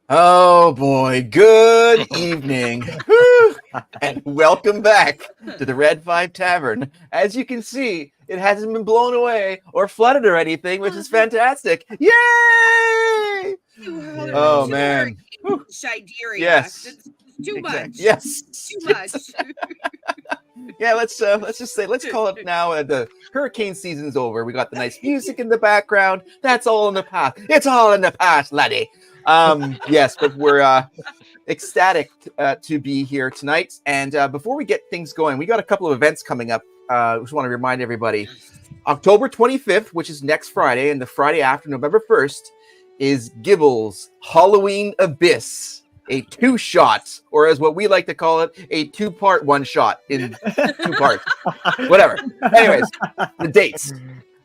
Oh boy, good evening. Woo! And welcome back to the Red 5 Tavern. As you can see, it hasn't been blown away or flooded or anything, which is fantastic. Yay! Oh man. Siberia. Yes. It's too much. Yes. Too much. Yeah, let's just say let's call it now. The hurricane season's over. We got the nice music in the background. That's all in the past. It's all in the past, laddie. Yes, but we're ecstatic to be here tonight. And before we get things going, we got a couple of events coming up. I just want to remind everybody: October 25th, which is next Friday, and the Friday after November 1st, is Gibble's Halloween Abyss. A two-shot, or as what we like to call it, a two-part one-shot in two parts. Whatever. Anyways, the dates.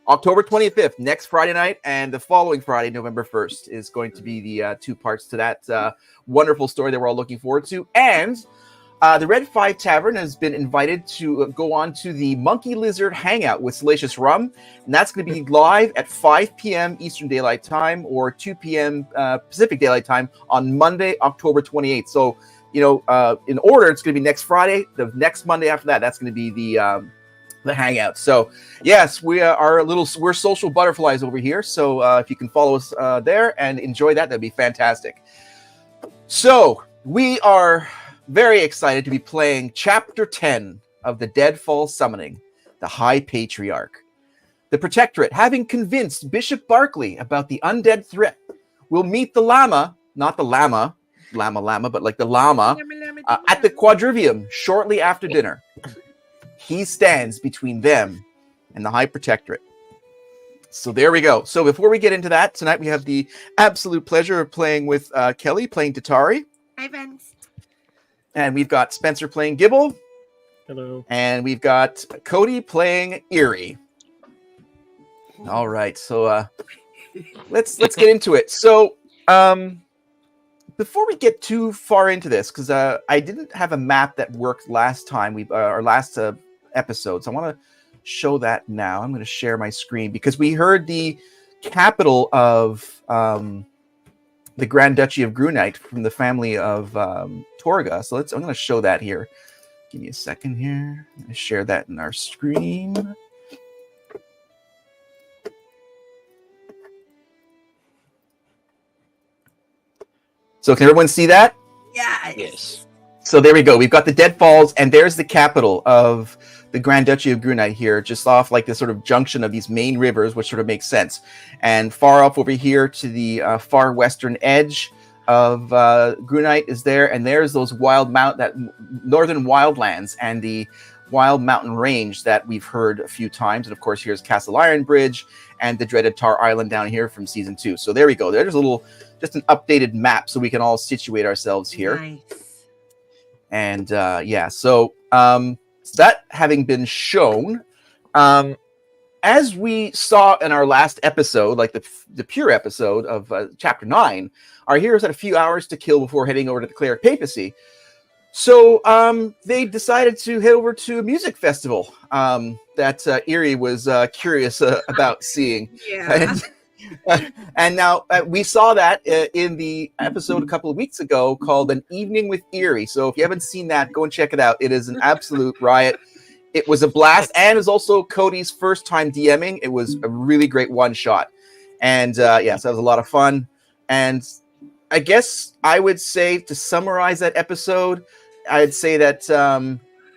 October 25th, next Friday night, and the following Friday, November 1st, is going to be the two parts to that wonderful story that we're all looking forward to. And the Red 5 Tavern has been invited to go on to the Monkey Lizard Hangout with Salacious Rum, and that's going to be live at 5 p.m. Eastern Daylight Time or 2 p.m. Pacific Daylight Time on Monday, October 28th. So, in order, it's going to be next Friday. The next Monday after that, that's going to be the hangout. So, yes, we're social butterflies over here. So, if you can follow us there and enjoy that, that'd be fantastic. So, we are very excited to be playing Chapter 10 of the Deadfall Summoning, the High Patriarch. The Protectorate, having convinced Bishop Barkley about the undead threat, will meet the Llama, not the Llama, but like the Llama, at the Quadrivium shortly after dinner. He stands between them and the High Protectorate. So there we go. So before we get into that, tonight we have the absolute pleasure of playing with Kelly, playing Tatari. Hi, Vince. And we've got Spencer playing Gibble. Hello. And we've got Cody playing Eerie. All right. So let's get into it. So before we get too far into this, because I didn't have a map that worked last time, our last episode. So I want to show that now. I'm going to share my screen because we heard the capital of the Grand Duchy of Grunite from the family of Torga. So I'm going to show that here. Give me a second here. I'm going to share that in our screen. So can everyone see that? Yes. So there we go. We've got the Deadfalls, and there's the capital of the Grand Duchy of Grunite here, just off like this sort of junction of these main rivers, which sort of makes sense. And far off over here to the far western edge of Grunite is there, and there's those northern wildlands and the wild mountain range that we've heard a few times. And of course, here's Castle Iron Bridge and the dreaded Tar Island down here from season 2. So there we go. There's just an updated map so we can all situate ourselves here. Nice. And so that having been shown, as we saw in our last episode, like the pure episode of Chapter 9, our heroes had a few hours to kill before heading over to the Cleric Papacy. So they decided to head over to a music festival that Eerie was curious about seeing. Yeah. And now we saw that in the episode a couple of weeks ago called An Evening with Eerie. So if you haven't seen that, go and check it out. It is an absolute riot. It was a blast, and it was also Cody's first time DMing. It was a really great one-shot. And so that was a lot of fun. And I guess I would say, to summarize that episode, I'd say that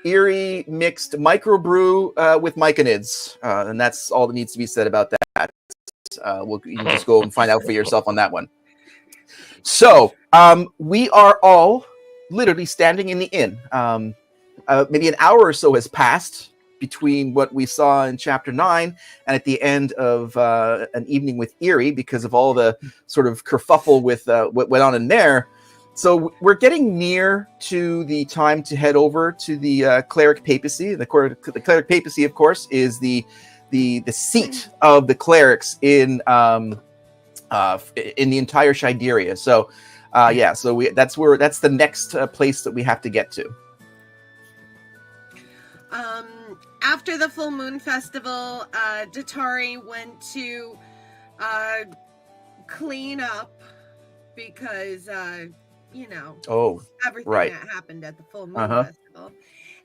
Eerie mixed microbrew with myconids. And that's all that needs to be said about that. You can just go and find out for yourself on that one. So we are all literally standing in the inn. Maybe an hour or so has passed between what we saw in Chapter 9 and at the end of An Evening with Eerie because of all the sort of kerfuffle with what went on in there. So we're getting near to the time to head over to the Cleric Papacy. The Cleric Papacy, of course, is the seat of the clerics in the entire Shideria. So that's the next place that we have to get to. After the Full Moon Festival, Datari went to clean up because Oh, everything right. that happened at the full moon Uh-huh. festival.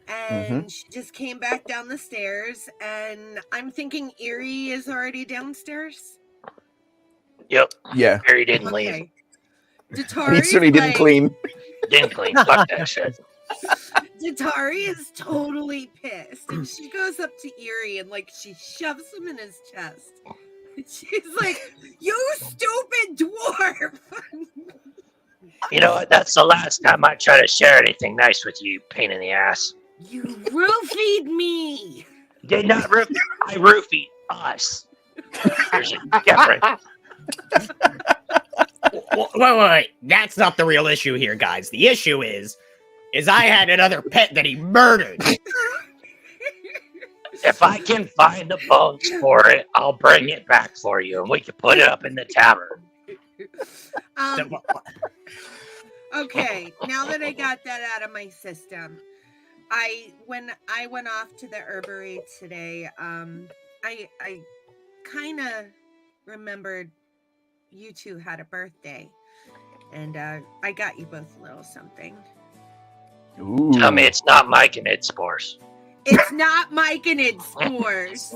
And she just came back down the stairs, and I'm thinking Erie is already downstairs. Yep. Yeah. Harry didn't leave. Okay. He Datari's certainly didn't like, clean. Didn't clean. Fuck that shit. Datari is totally pissed, and she goes up to Erie and like she shoves him in his chest. She's like, "You stupid dwarf!" You know what? That's the last time I try to share anything nice with you, pain in the ass. You roofied me. Did not roofie. I roofied us. There's a difference. Wait. That's not the real issue here, guys. The issue is I had another pet that he murdered. If I can find the bones for it, I'll bring it back for you, and we can put it up in the tavern. Okay, now that I got that out of my system, when I went off to the herbery today, I kind of remembered you two had a birthday, and I got you both a little something. Ooh. Tell me it's not Mike and Ed Spores. It's not Mike and its spores.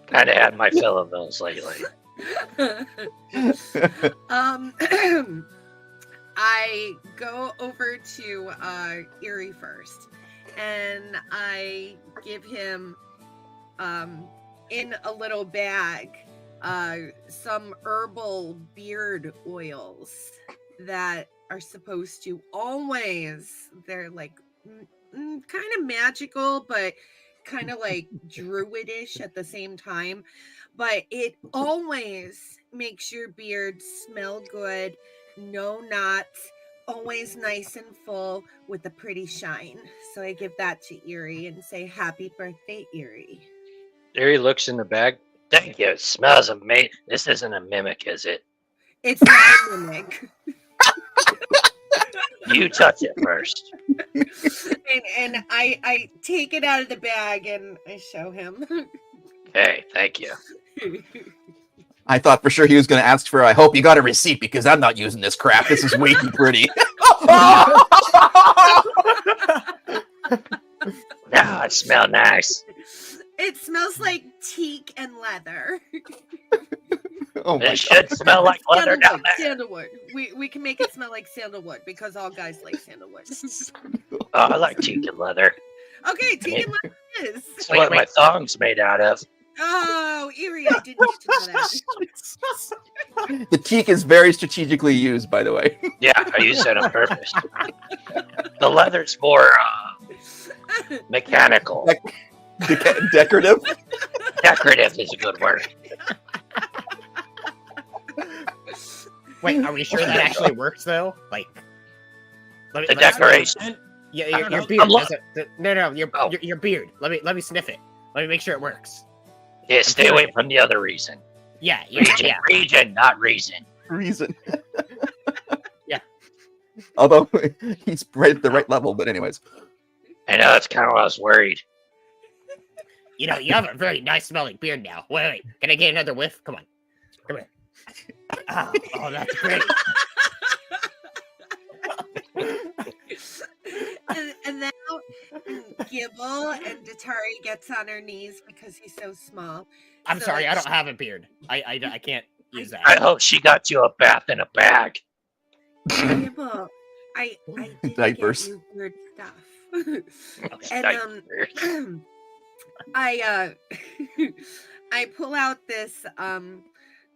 Kind of had my fill of those lately. I go over to Erie first, and I give him in a little bag some herbal beard oils that are supposed to always, they're like kind of magical, but kind of like druidish at the same time, but it always makes your beard smell good, no knots, always nice and full with a pretty shine. So I give that to Erie and say, "Happy birthday, Erie." Erie looks in the bag. Thank you. It smells amazing. This isn't a mimic, is it? It's not a mimic. You touch it first. and I take it out of the bag and I show him. Hey, thank you. I thought for sure he was going to ask for, I hope you got a receipt because I'm not using this crap. This is way too pretty. Now it smells nice. It smells like teak and leather. Oh my It should smell like leather down there. Sandalwood. We can make it smell like sandalwood because all guys like sandalwood. Oh, I like teak and leather. Okay, teak and leather is. It's what my thong's made out of. Oh, Erie, I didn't need to know that. The teak is very strategically used, by the way. Yeah, I use that on purpose. The leather's more mechanical. Decorative? Decorative is a good word. Wait, are we sure that actually works though? Like, The decoration? Yeah, your know. beard. I'm Your beard. Let me sniff it. Let me make sure it works. Yeah, stay away from the other reason. Yeah. Region, not reason. Reason. Yeah. Although he's right at the right level, but anyways. I know, that's kind of what I was worried. You know, you have a very nice smelling beard now. Wait. Can I get another whiff? Come on. Come here. Oh, that's great. and now Gibble and Datari gets on her knees because he's so small. I'm So sorry, I don't have a beard. I can't use I that. hope she got you a bath in a bag. Gibble, I did Diapers. get you weird stuff. And, And I I pull out this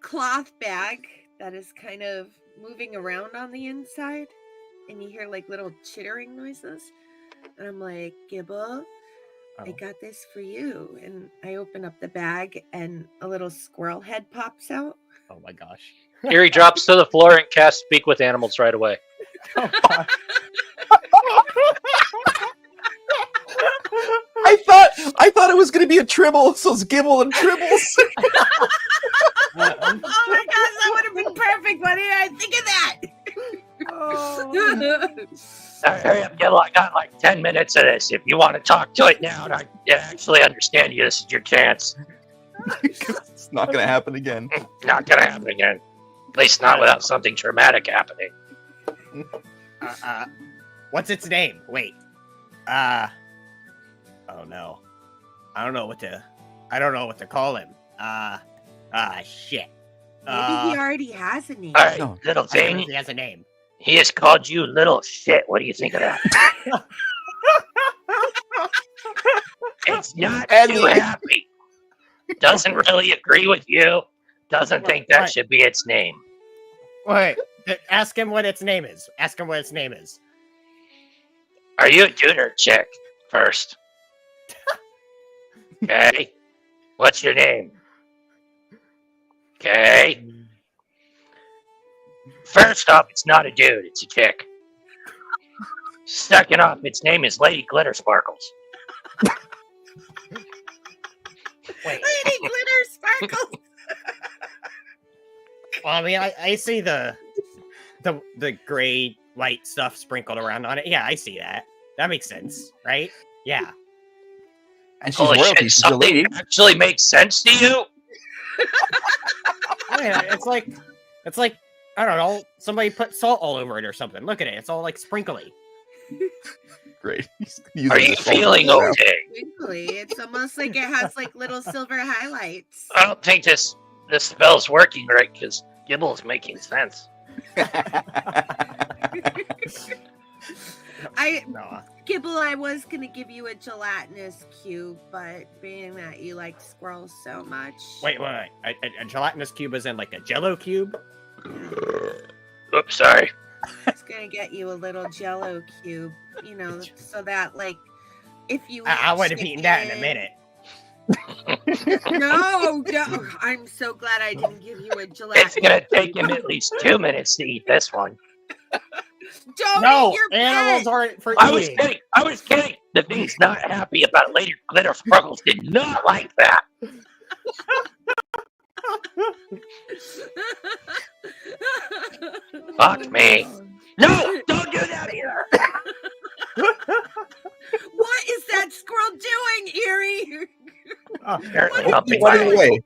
cloth bag that is kind of moving around on the inside, and you hear like little chittering noises, and I'm like, Gibble, I got this for you. And I open up the bag and a little squirrel head pops out. Oh my gosh. Erie drops to the floor and casts Speak with Animals right away. I thought it was going to be a Tribble, so it's Gibble and Tribbles. Oh my gosh, that would have been perfect. Why didn't I think of that? Hurry up, Gibble. I got like 10 minutes of this. If you want to talk to it now and I actually understand you, this is your chance. It's not going to happen again. Not going to happen again. At least not without something traumatic happening. What's its name? Wait. Oh no. I don't know what to call him. Shit. Maybe he already has a name. All right, No. little I don't know thing. if he has a name. He has called you little shit. What do you think of that? It's not And too the- happy. Doesn't really agree with you. Doesn't think that What? should be its name. Wait. Ask him what its name is. Are you a dude or a chick? First. Okay. What's your name? Okay. First off, it's not a dude, it's a chick. Second off, its name is Lady Glitter Sparkles. Wait. Lady Glitter Sparkles. Well, I mean, I see the gray white stuff sprinkled around on it. Yeah, I see that. That makes sense, right? Yeah. And she's Holy royalty. shit, She's a lady. something actually makes sense to you? Yeah, it's like I don't know. Somebody put salt all over it or something. Look at it. It's all like sprinkly. Great. Are you feeling okay? Twinkly. It's almost like it has like little silver highlights. I don't think this spell's working right because Gibble's making sense. No. Gibble, I was gonna give you a gelatinous cube, but being that you like squirrels so much. Wait. A gelatinous cube is in like a Jello cube. Oops, sorry. It's gonna get you a little Jello cube, so that like if you I eat would have eaten that in a minute. No, I'm so glad I didn't give you a gelatinous. It's gonna take him at least 2 minutes to eat this one. Don't No, eat your animals pet. aren't for I was eating. kidding. I was kidding. The thing's not happy about Lady Glitter Sparkles. Did not like that. Fuck me. No, don't do that either. What is that squirrel doing, Erie? Apparently helping Running my away.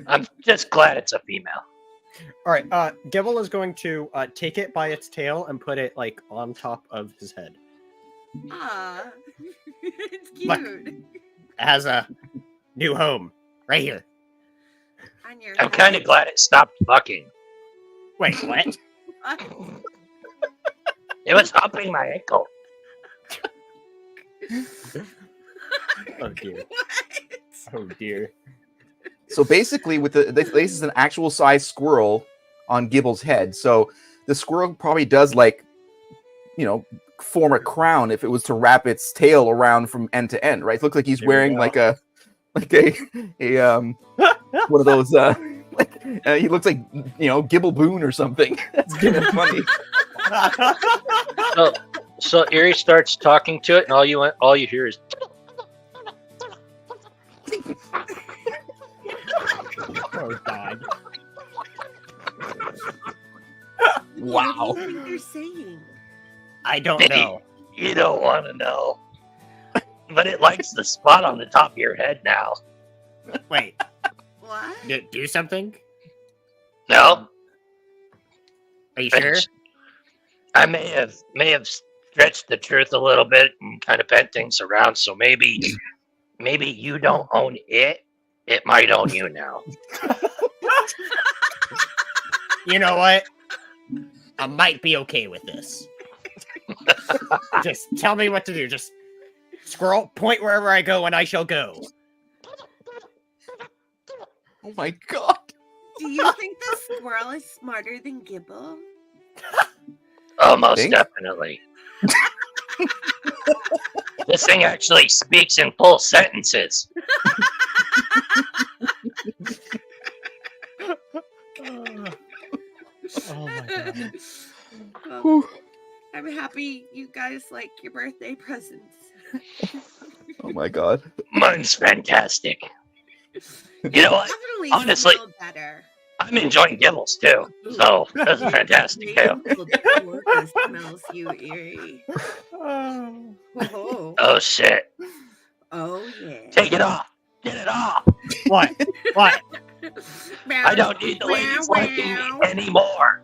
I'm just glad it's a female. All right, Gibble is going to take it by its tail and put it like on top of his head. Ah, it's cute. Look. It has a new home right here. On your I'm kind of glad it stopped fucking. Wait, what? What? It was humping my ankle. Oh dear. What? Oh dear. So basically, with this is an actual size squirrel on Gibble's head. So the squirrel probably does form a crown if it was to wrap its tail around from end to end, right? It looks like he's There we wearing go. like a one of those. He looks like Gibble Boone or something. That's kind of funny. So Erie starts talking to it, and all you hear is Oh god. Wow. What do you think they're saying? I don't know. You don't want to know. But it likes the spot on the top of your head now. Wait, What? do something? No? Are you sure? I may have stretched the truth a little bit and kind of bent things around, so maybe you don't own it. It might own you now. You know what? I might be okay with this. Just tell me what to do. Just squirrel, point wherever I go and I shall go. Oh my god. Do you think the squirrel is smarter than Gibble? Oh, most Think? definitely. This thing actually speaks in full sentences. Oh my god. Well, I'm happy you guys like your birthday presents. Oh my god. Mine's fantastic. You know what? Definitely honestly- smell better. I'm enjoying Gibbles too, so that's fantastic too. Orca smells you, Erie. Oh, Oh shit! oh yeah. Take it off. Get it off. What? What? I don't need the ladies liking me anymore.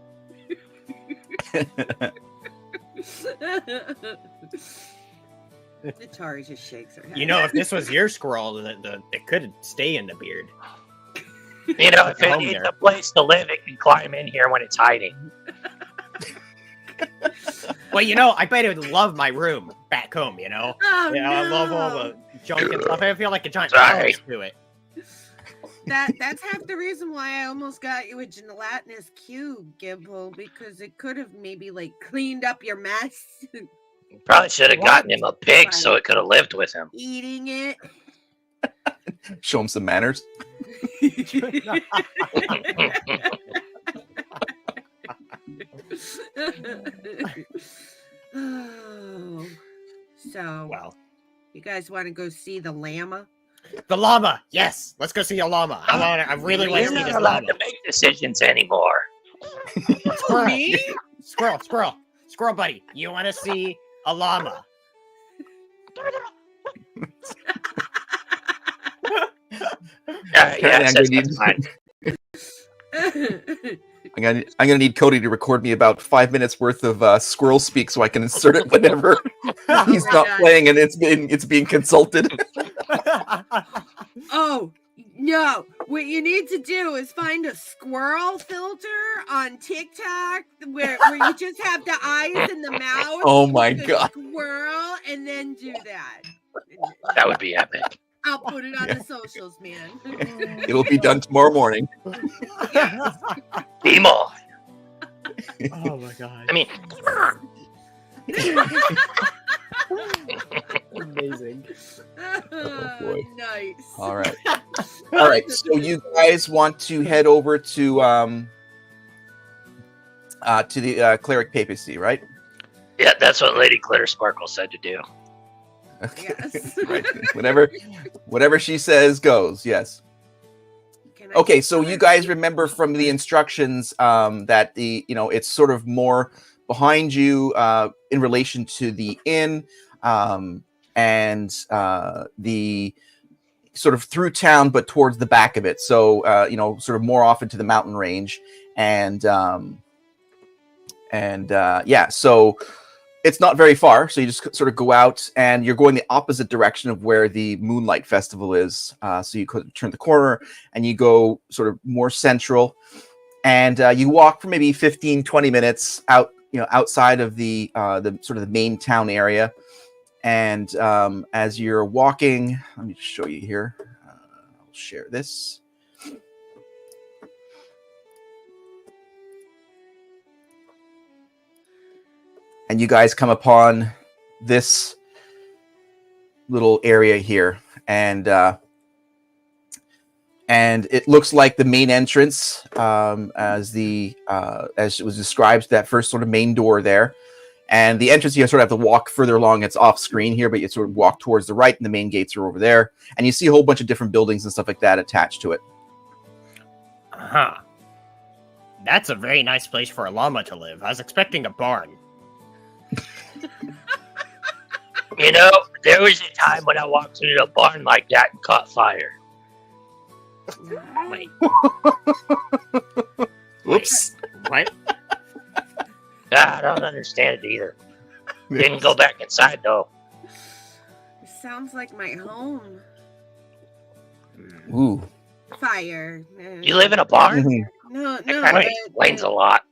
The Tari just shakes her head. You know, if this was your squirrel, it could stay in the beard. You know, if it Home needs there. a place to live, it can climb in here when it's hiding. Well, you know, I bet it would love my room back home, you know? Oh, Yeah, I love all the junk and stuff. I feel like a giant Sorry. house to it. That's half the reason why I almost got you a gelatinous cube, Gimple, because it could have maybe like cleaned up your mess. Probably should have What? gotten him a pig so it could have lived with him. Eating it. Show him some manners. Oh, so Well, you guys want to go see the Llama? the llama. Yes, let's go see a llama. I really want You're to see not this allowed llama. to make decisions anymore. Squirrel, Me? squirrel buddy. You want to see a llama? Yes, I'm that's fine. gonna need Cody to record me about 5 minutes worth of squirrel speak so I can insert it whenever he's my not God. playing and it's being consulted. Oh, no. What you need to do is find a squirrel filter on TikTok where you just have the eyes and the mouth. Oh my with the God. Squirrel, and then do that. That would be epic. I'll put it on Yeah. the socials, man. It'll be done tomorrow morning. Be more. Oh my god. I mean, Amazing. Oh, boy. Nice. All right. All right. So you guys want to head over to the cleric papacy, right? yeah, that's what Lady Glitter Sparkle said to do. Yes. Right. Whatever she says goes. Yes. Can I Okay. get So you one? guys remember from the instructions that it's sort of more behind you in relation to the inn and the sort of through town, but towards the back of it. So sort of more off into the mountain range, and yeah. So it's not very far. So you just sort of go out, and you're going the opposite direction of where the Moonlight Festival is. So you could turn the corner, and you go sort of more central, and you walk for maybe 15, 20 minutes out, outside of the sort of the main town area. And as you're walking, let me just show you here. I'll share this. And you guys come upon this little area here, and it looks like the main entrance, as it was described, that first sort of main door there. And the entrance, you sort of have to walk further along. It's off screen here, but you sort of walk towards the right, and the main gates are over there. And you see a whole bunch of different buildings and stuff like that attached to it. Huh. That's a very nice place for a llama to live. I was expecting a barn. You know, there was a time when I walked into a barn like that and caught fire. Wait, Whoops. what? I don't understand it either. Didn't go back inside though. It sounds like my home. Ooh. Fire. You live in a barn? Mhm. No, That no. kind of explains a lot.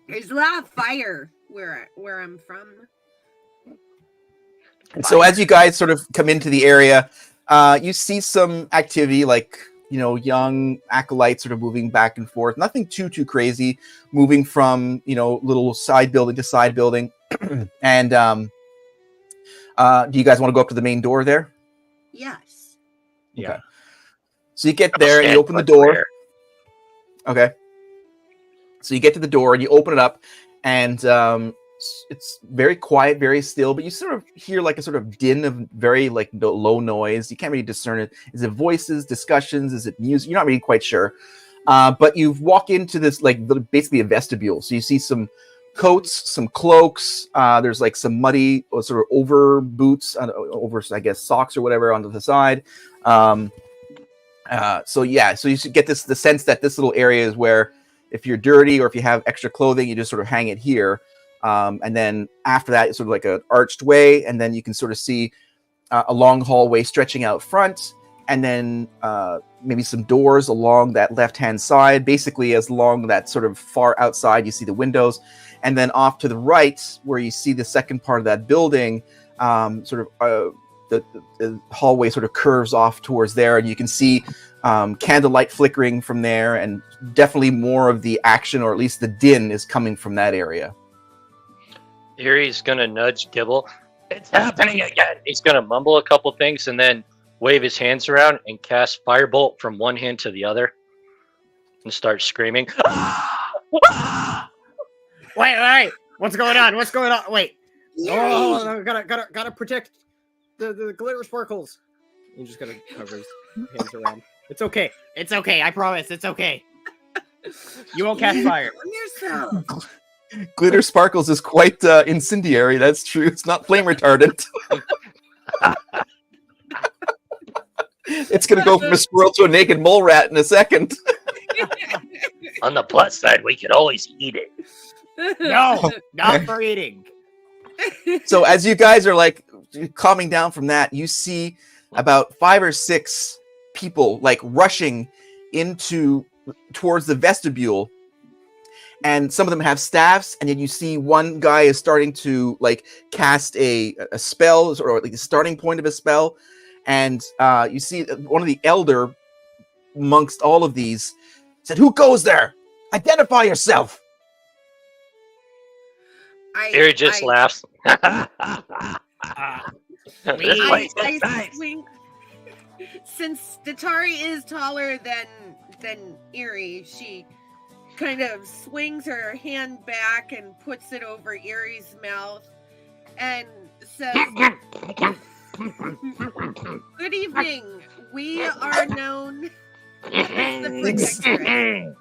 There's a lot of fire where I'm from. And so as you guys sort of come into the area, you see some activity, like, young acolytes sort of moving back and forth. Nothing too crazy, moving from, little side building to side building. And do you guys want to go up to the main door there? Yes. Yeah. Okay. So you get there and you open the door. Okay. So you get to the door and you open it up, and it's very quiet, very still, but you sort of hear like a sort of din of very like low noise. You can't really discern it. Is it voices, discussions? Is it music? You're not really quite sure. But you walk into this basically a vestibule. So you see some coats, some cloaks. There's like some muddy or sort of over boots, over I guess socks or whatever onto the side. So you should get the sense that this little area is where, if you're dirty or if you have extra clothing, you just sort of hang it here. And then after that, it's sort of like an arched way, and then you can sort of see a long hallway stretching out front, and then maybe some doors along that left-hand side. Basically, as long that sort of far outside, you see the windows, and then off to the right, where you see the second part of that building, the hallway sort of curves off towards there, and you can see candlelight flickering from there, and definitely more of the action, or at least the din, is coming from that area. Erie's gonna nudge Gibble. It's happening again. He's gonna mumble a couple things and then wave his hands around and cast Firebolt from one hand to the other and start screaming. Wait! What's going on? Wait! Oh, gotta protect the glitter sparkles. You just gotta cover his hands around. It's okay. I promise. It's okay. You won't catch fire. Yourself. Glitter sparkles is quite incendiary. That's true. It's not flame retardant. It's gonna go from a squirrel to a naked mole rat in a second. On the plus side, we could always eat it. No, not for eating. So as you guys are like calming down from that, you see about 5 or 6 people like rushing towards the vestibule, and some of them have staffs, and then you see one guy is starting to like cast a spell, or like the starting point of a spell, and you see one of the elder amongst all of these said, "Who goes there? Identify yourself." Erie just laughs. Since Datari is taller than Erie, she kind of swings her hand back and puts it over Erie's mouth and says, "Good evening. We are known as the Protectorate."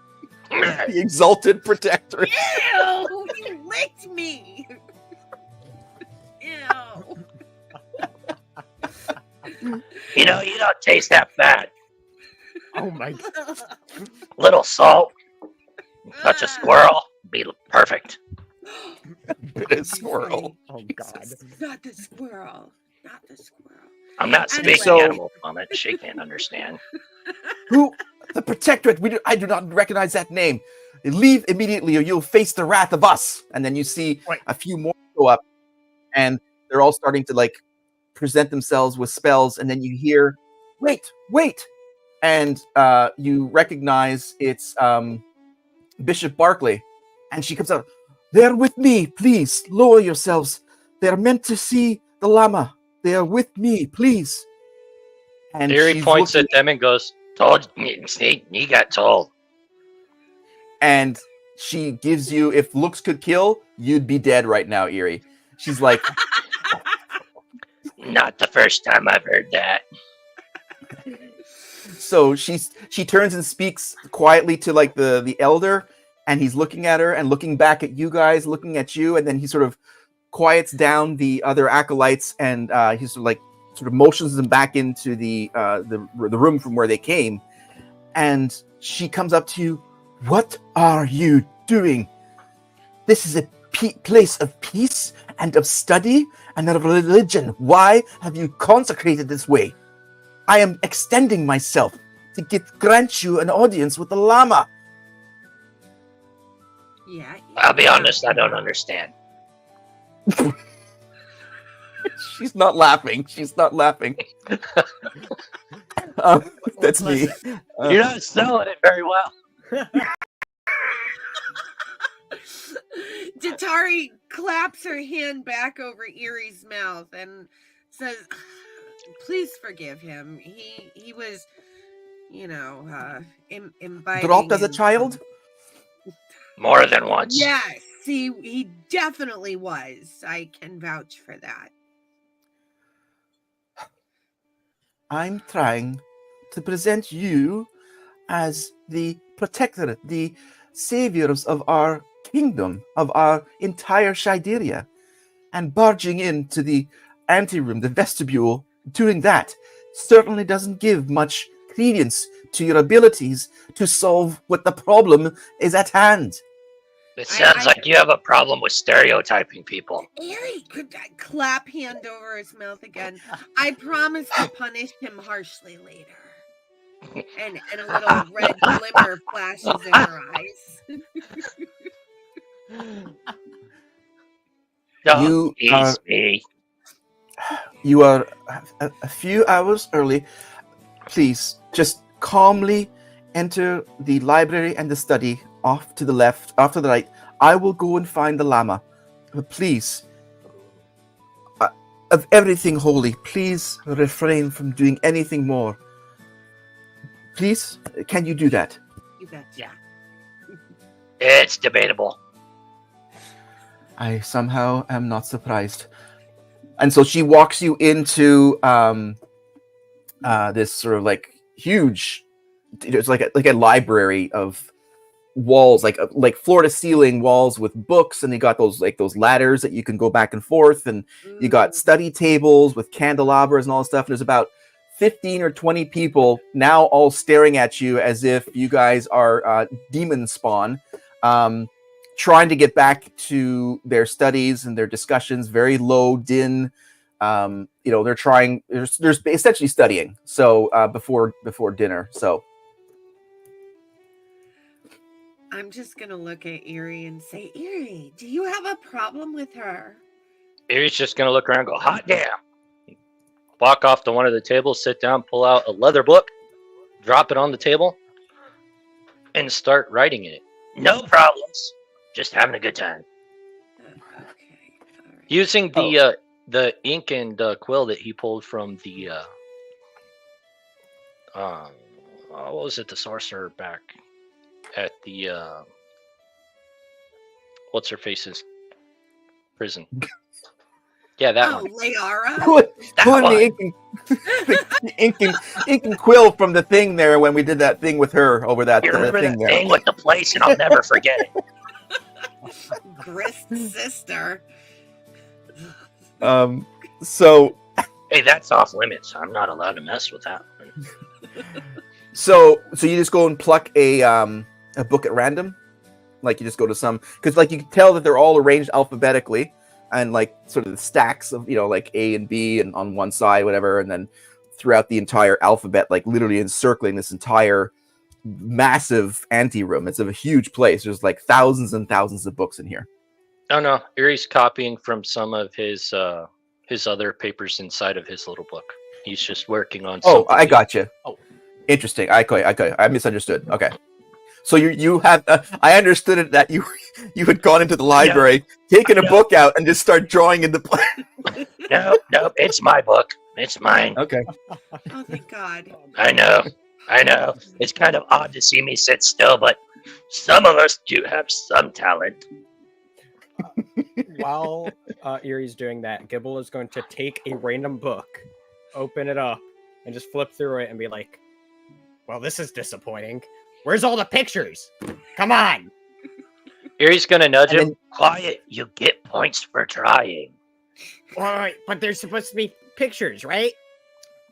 The exalted protectorate. Ew! You licked me! Ew. You don't taste that bad. Oh my god. Little salt, touch a squirrel, be perfect. Bit of squirrel. Oh god. Not the squirrel. Not the squirrel. I'm not Anyway. speaking animal from it. She can't understand. Who? The protectorate. I do not recognize that name. Leave immediately, or you'll face the wrath of us. And then you see a few more go up, and they're all starting to like present themselves with spells. And then you hear, "Wait!" And you recognize it's Bishop Barkley, and she comes out. "They're with me. Please lower yourselves. They're meant to see the Llama. They are with me. Please." And Erie points at them and goes, Told you got told. And she gives you, if looks could kill, you'd be dead right now, Erie. She's like, Not the first time I've heard that. so she turns and speaks quietly to like the elder, and he's looking at her and looking back at you guys, looking at you, and then he sort of quiets down the other acolytes, and he sort of motions them back into the room from where they came. And she comes up to you. "What are you doing? This is a place of peace and of study and of religion. Why have you consecrated this way? I am extending myself to grant you an audience with the Lama." Yeah. I'll be honest, I don't understand. She's not laughing. That's me. You're not selling it very well. Datari claps her hand back over Erie's mouth and says, "Please forgive him. He was, imbibing." Dropped as a child? More than once. Yes, he definitely was. I can vouch for that. I'm trying to present you as the protectorate, the saviors of our kingdom, of our entire Shideria. And barging into the anteroom, the vestibule, doing that certainly doesn't give much credence to your abilities to solve what the problem is at hand. It sounds like you have a problem with stereotyping people. Eerie could clap hand over his mouth again. I promise to punish him harshly later. And a little red glimmer flashes in her eyes. Don't tease me. You are a few hours early. Please, just calmly enter the library and the study off to the left, off to the right. I will go and find the Llama. But please, of everything holy, please refrain from doing anything more. Please, can you do that? You bet. Yeah. It's debatable. I somehow am not surprised. And so she walks you into this sort of like huge, it's like a library of walls, like floor to ceiling walls with books, and you got those ladders that you can go back and forth, and you got study tables with candelabras and all this stuff. And there's about 15 or 20 people now all staring at you as if you guys are demon spawn, trying to get back to their studies and their discussions. Very low din. They're trying. They're essentially studying. So before dinner. So I'm just gonna look at Eerie and say, Eerie, do you have a problem with her? Erie's just gonna look around and go, hot damn. Walk off to one of the tables, sit down, pull out a leather book, drop it on the table, and start writing in it. No problems. Just having a good time. Okay. All right. Using the ink and quill that he pulled from the what was it, the sorcerer back at the what's her face's prison. Yeah, that one. Layara? That one. The ink and quill from the thing there when we did that thing with her over that You remember thing that there. thing with the place, and I'll never forget it. Grist's sister. So Hey, that's off limits. I'm not allowed to mess with that one. So you just go and pluck a book at random, like you just go to some, because like you can tell that they're all arranged alphabetically, and like sort of the stacks of like A and B and on one side, whatever, and then throughout the entire alphabet, like literally encircling this entire massive anteroom. It's a huge place. There's like thousands and thousands of books in here. Oh no, Erie's copying from some of his other papers inside of his little book. He's just working on. Oh, I got you. Oh, interesting. I misunderstood. Okay. So you have I understood it that you had gone into the library, taken a book out, and just start drawing in the plan. No, it's my book. It's mine. Okay. Oh, thank God. I know. It's kind of odd to see me sit still, but some of us do have some talent. While Erie's doing that, Gibble is going to take a random book, open it up, and just flip through it and be like, well, this is disappointing. Where's all the pictures? Come on! Erie's gonna nudge him. Quiet, you get points for trying. All right, but there's supposed to be pictures, right?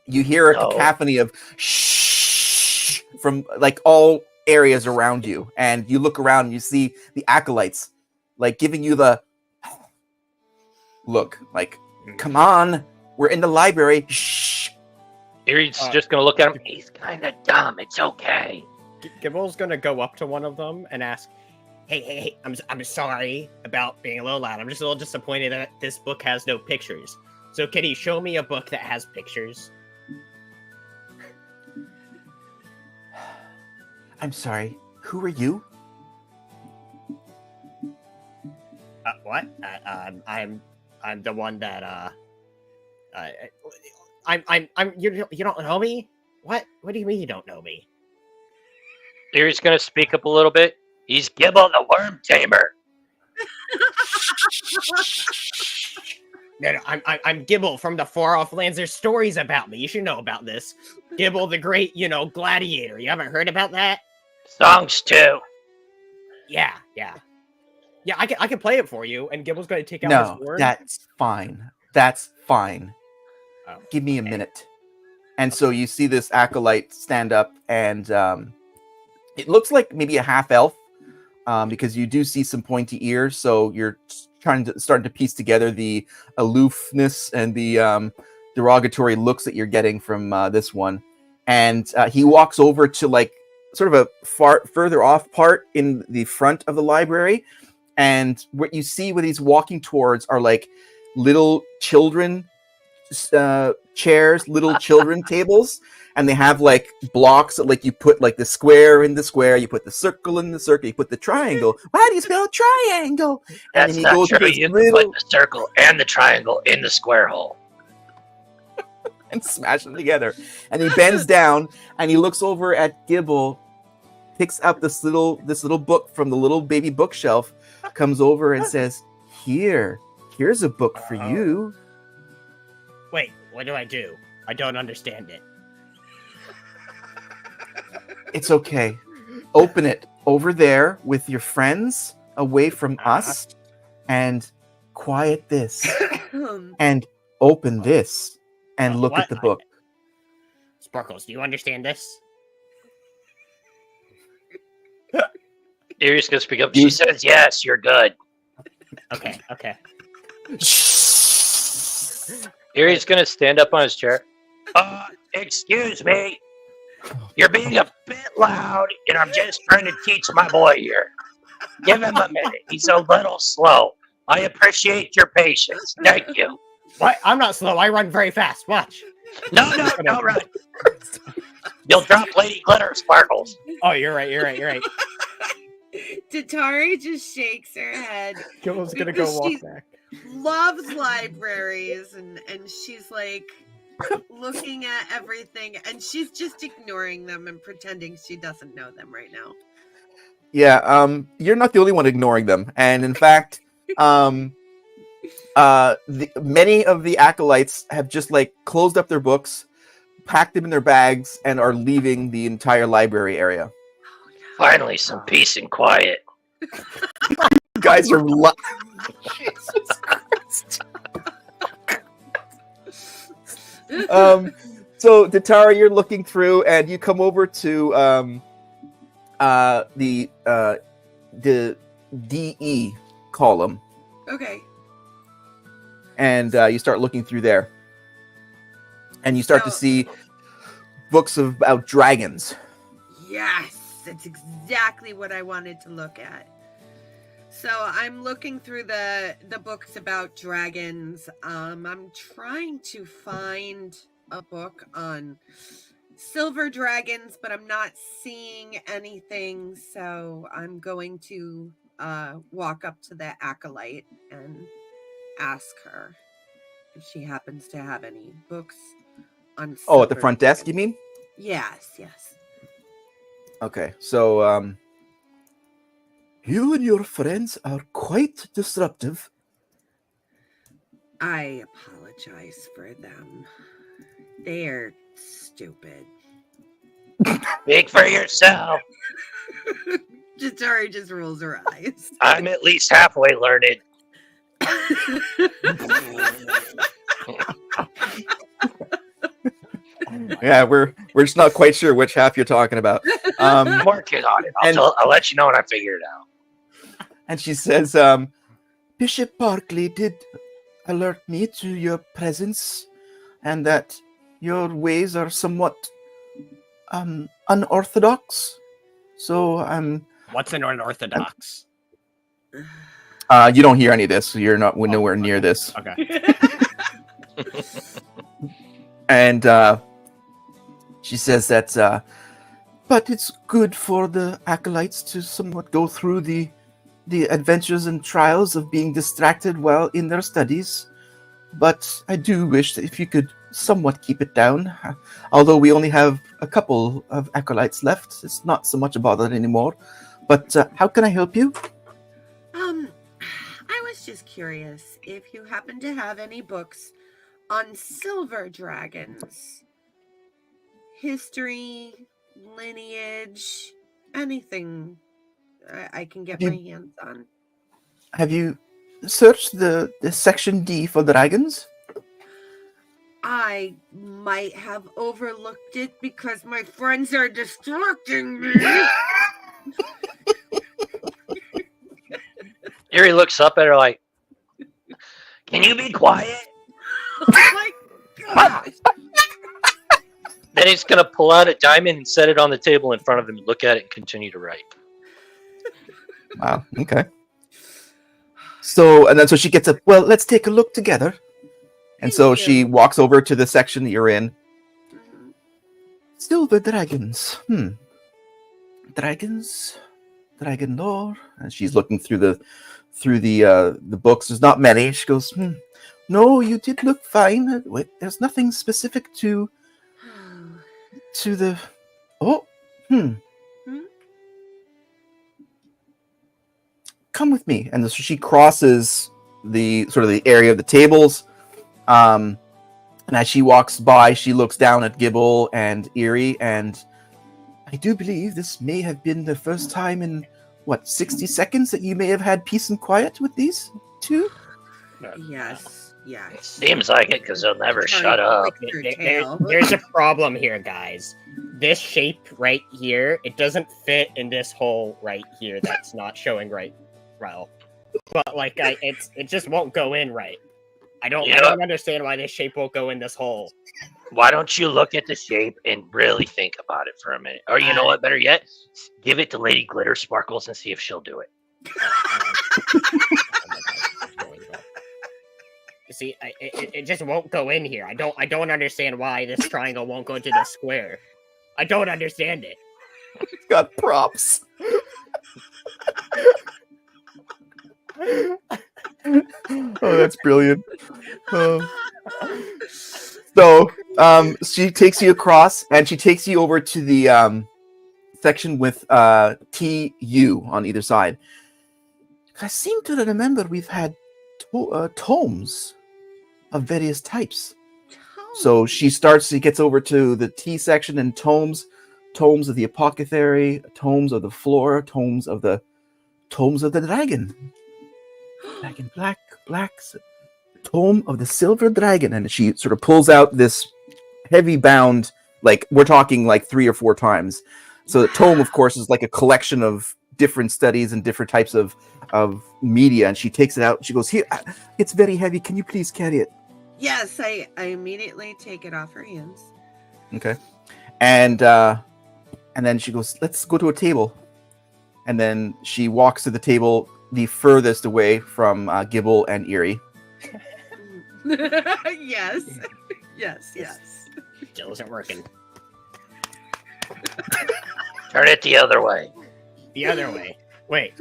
You hear a cacophony of shh from like all areas around you, and you look around and you see the acolytes like giving you the look, like, come on, we're in the library. Shh. Erie's just gonna look at him. He's kind of dumb. It's okay. Gibble's gonna go up to one of them and ask, Hey, I'm sorry about being a little loud. I'm just a little disappointed that this book has no pictures. So can you show me a book that has pictures? I'm sorry. Who are you? What? I'm the one that I'm you don't know me? What do you mean you don't know me? Erie's gonna speak up a little bit. He's Gibble the Worm Tamer. No, I'm Gibble from the Far Off Lands. There's stories about me. You should know about this. Gibble the Great, gladiator. You haven't heard about that? Songs too. Yeah. I can play it for you. And Gibble's going to take out No, his word. that's fine. That's fine. Oh, Give me a minute. And so you see this acolyte stand up, and it looks like maybe a half elf, because you do see some pointy ears. So you're starting to piece together the aloofness and the derogatory looks that you're getting from this one. And he walks over to like sort of a further off part in the front of the library. And what you see what he's walking towards are like little children chairs, little children tables, and they have like blocks that like you put like the square in the square, you put the circle in the circle, you put the triangle. How do you spell triangle? And That's then not true. to You can little... put the circle and the triangle in the square hole. and smash them together. And he bends down and he looks over at Gibble, picks up this little book from the little baby bookshelf, comes over and says, here's a book for you. Wait, what do I do? I don't understand it. It's okay. Open it over there with your friends, away from us, and quiet this. And open this and look at the book. Sparkles, do you understand this? Erie's gonna speak up. She says, "Yes, you're good." Okay. Erie's gonna stand up on his chair. Excuse me. You're being a bit loud, and I'm just trying to teach my boy here. Give him a minute. He's a little slow. I appreciate your patience. Thank you. What? I'm not slow. I run very fast. Watch. No, don't run. You'll drop Lady Glitter, Sparkles. Oh, you're right. Tatari just shakes her head. Gibble's gonna go walk back. Loves libraries, and she's like looking at everything, and she's just ignoring them and pretending she doesn't know them right now. Yeah, you're not the only one ignoring them. And in fact, many of the acolytes have just like closed up their books, packed them in their bags, and are leaving the entire library area. Finally, some peace and quiet. You guys are Jesus Christ. So Datara, you're looking through, and you come over to the DE column. Okay. And you start looking through there, and you start to see books about dragons. Yes, that's exactly what I wanted to look at. So I'm looking through the books about dragons. I'm trying to find a book on silver dragons, but I'm not seeing anything. So I'm going to walk up to the acolyte and ask her if she happens to have any books on silver. At the front desk, you mean? Yes. Okay, so you and your friends are quite disruptive. I apologize for them. They're stupid. Speak for yourself. Jatari just rolls her eyes. I'm at least halfway learned. Yeah, we're just not quite sure which half you're talking about. I'm working on it. I'll let you know when I figure it out. And she says, Bishop Barkley did alert me to your presence and that your ways are somewhat unorthodox. So I'm... What's an unorthodox? You don't hear any of this. So you're nowhere near this. Okay. And she says that, but it's good for the acolytes to somewhat go through the adventures and trials of being distracted while in their studies. But I do wish that if you could somewhat keep it down. Although we only have a couple of acolytes left, it's not so much a bother anymore. But how can I help you? I was just curious if you happen to have any books on silver dragons. History, lineage, anything I can get my hands on. Have you searched the section D for dragons? I might have overlooked it because my friends are distracting me. Erie looks up at her like, "Can you be quiet?" Oh my gosh. Then he's gonna pull out a diamond and set it on the table in front of him and look at it and continue to write. Wow. Okay. So she gets up. Well, let's take a look together. And Thank so you. she walks over to the section that you're in. Mhm. Silver dragons. Dragons. Dragon lore. And she's looking through the books. There's not many. She goes, No, you did look fine. Wait, there's nothing specific to the. Oh. Come with me. And so she crosses the sort of the area of the tables. And as she walks by, she looks down at Gibble and Erie, and I do believe this may have been the first time in 60 seconds that you may have had peace and quiet with these two. Yes. Seems like it, because they'll never shut up. There's a problem here, guys. This shape right here, it doesn't fit in this hole right here. That's not showing right. Well, but like it just won't go in right. I don't understand why this shape won't go in this hole. Why don't you look at the shape and really think about it for a minute? Or you know what, better yet, give it to Lady Glitter Sparkles and see if she'll do it. You see, it just won't go in here. I don't understand why this triangle won't go into the square. I don't understand it. It's got props. Oh, that's brilliant. So she takes you across, and she takes you over to the section with TU on either side. I seem to remember we've had tomes of various types. So she gets over to the T section and tomes of the apothecary, tomes of the flora, tomes of the dragon. Dragon blacks. Tome of the silver dragon. And she sort of pulls out this heavy bound, like we're talking like 3 or 4 times. So the tome, of course, is like a collection of different studies and different types of media. And she takes it out. And she goes, "Here, it's very heavy. Can you please carry it?" Yes, I immediately take it off her hands. Okay. And then she goes, "Let's go to a table." And then she walks to the table the furthest away from Gibble and Erie. Yes. Still isn't working. Turn it the other way. The other way. Wait.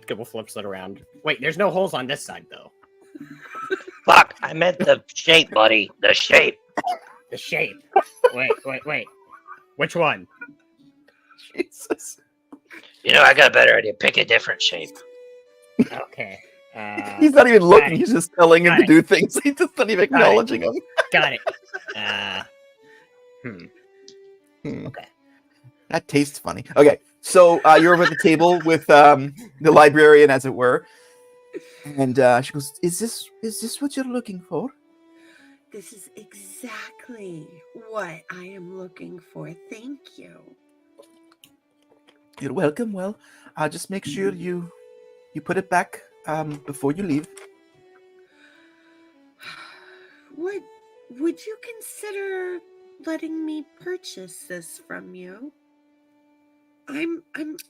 Gibble flips it around. Wait, there's no holes on this side, though. Fuck, I meant the shape, buddy. The shape. The shape. Wait. Which one? Jesus. I got a better idea. Pick a different shape. Okay. He's not even looking. He's just telling him to do things. He's just not even acknowledging him. Got it. Okay. That tastes funny. Okay, so you're over at the table with the librarian, as it were, and she goes, "Is this what you're looking for?" This is exactly what I am looking for. Thank you. You're welcome. Well, just make sure you put it back before you leave. Would you consider letting me purchase this from you? I'm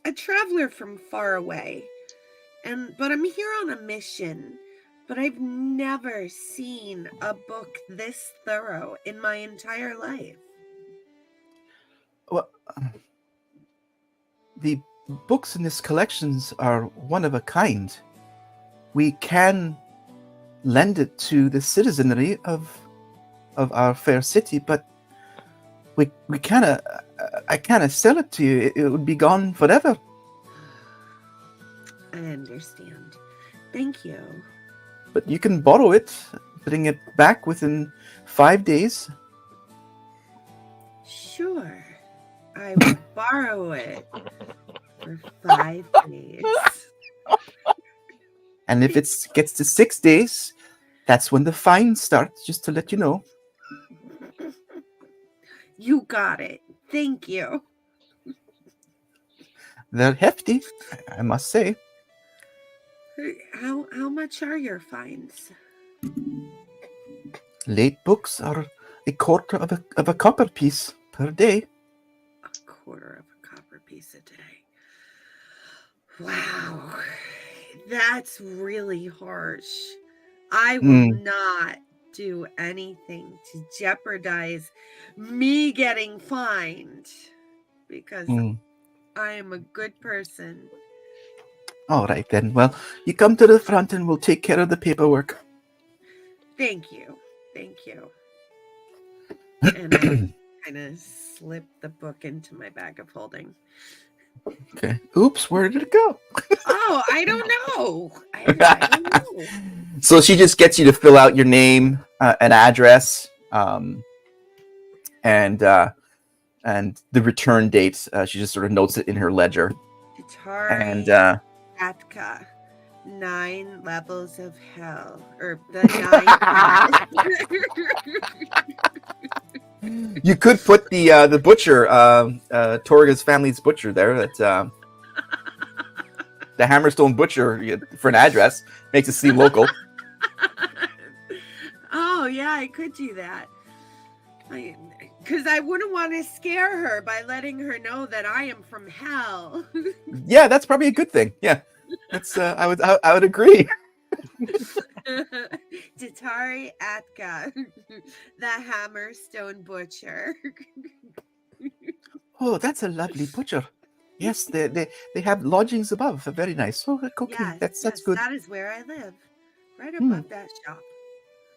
a traveler from far away, but I'm here on a mission. But I've never seen a book this thorough in my entire life. Well, the books in this collections are one of a kind. We can lend it to the citizenry of our fair city, but we I can't sell it to you. It would be gone forever. I understand. Thank you. But you can borrow it, bring it back within 5 days. Sure. I will borrow it for 5 days. And if it gets to 6 days, that's when the fines start, just to let you know. You got it. Thank you. They're hefty, I must say. How much are your fines? Late books are a quarter of a copper piece per day. A quarter of a copper piece a day. Wow. That's really harsh. I will not do anything to jeopardize me getting fined because I am a good person. All right, then. Well, you come to the front and we'll take care of the paperwork. Thank you. Thank you. And I kind of slip the book into my bag of holding. Okay. Oops, where did it go? Oh, I don't know. I don't know. So she just gets you to fill out your name, an address, and the return date. She just sort of notes it in her ledger. Guitar And Atka, 9 levels of hell, or the 9. you could put the butcher, Torga's family's butcher there. That the Hammerstone Butcher for an address makes it seem local. Oh yeah, I could do that. Because I wouldn't want to scare her by letting her know that I am from hell. Yeah, that's probably a good thing. Yeah, that's I would agree. Datari Atka, the Hammerstone Butcher. Oh, that's a lovely butcher. Yes, they have lodgings above. Very nice. Oh, okay, Yes, that's good. That is where I live, right above that shop.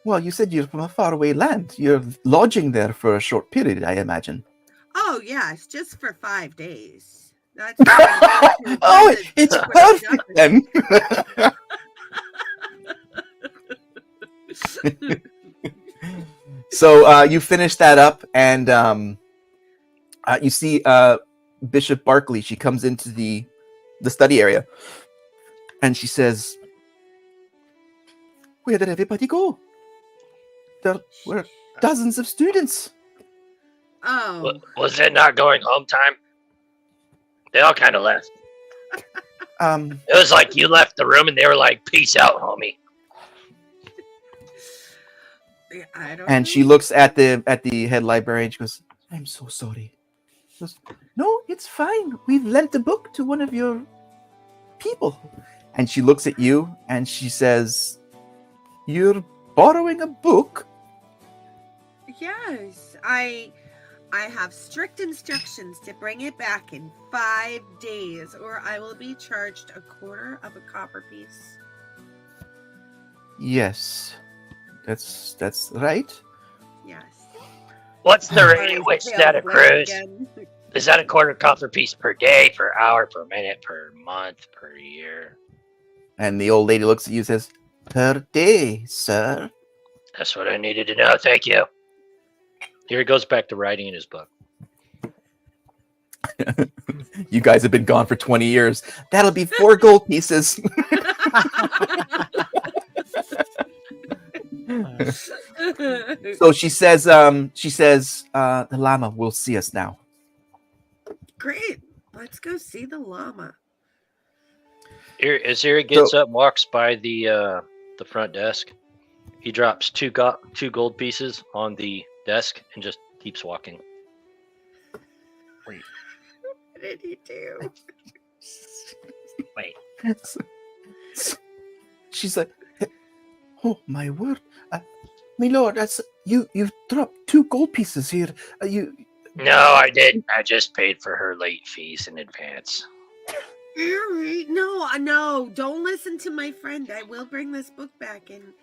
Well, you said you're from a faraway land. You're lodging there for a short period, I imagine. Oh yes, just for 5 days. That's Oh, it's perfect then. So you finish that up, and you see Bishop Barkley. She comes into the study area, and she says, "Where did everybody go? There were dozens of students." Oh, Was it not going home time? They all kind of left. It was like you left the room and they were like, "Peace out, homie." I don't. And know. she looks at the head librarian. She goes, "I'm so sorry." She goes, "No, it's fine. We've lent a book to one of your people." And she looks at you and she says, "You're borrowing a book?" Yes, I have strict instructions to bring it back in 5 days, or I will be charged a quarter of a copper piece. Yes, that's right. Yes. What's the rate Sorry, at which tail that flip accrues? again. Is that a quarter copper piece per day, per hour, per minute, per month, per year? And the old lady looks at you and says, "Per day, sir." That's what I needed to know. Thank you. Here he goes back to writing in his book. You guys have been gone for 20 years. That'll be 4 gold pieces. So she says, the Llama will see us now. Great. Let's go see the llama. As Erie gets up and walks by the front desk, he drops two gold pieces on the desk and just keeps walking. What did he do? Wait. She's like, "Oh my word, my lord, that's you've dropped 2 gold pieces here. No, I didn't. I just paid for her late fees in advance. Erie, no, don't listen to my friend. I will bring this book back in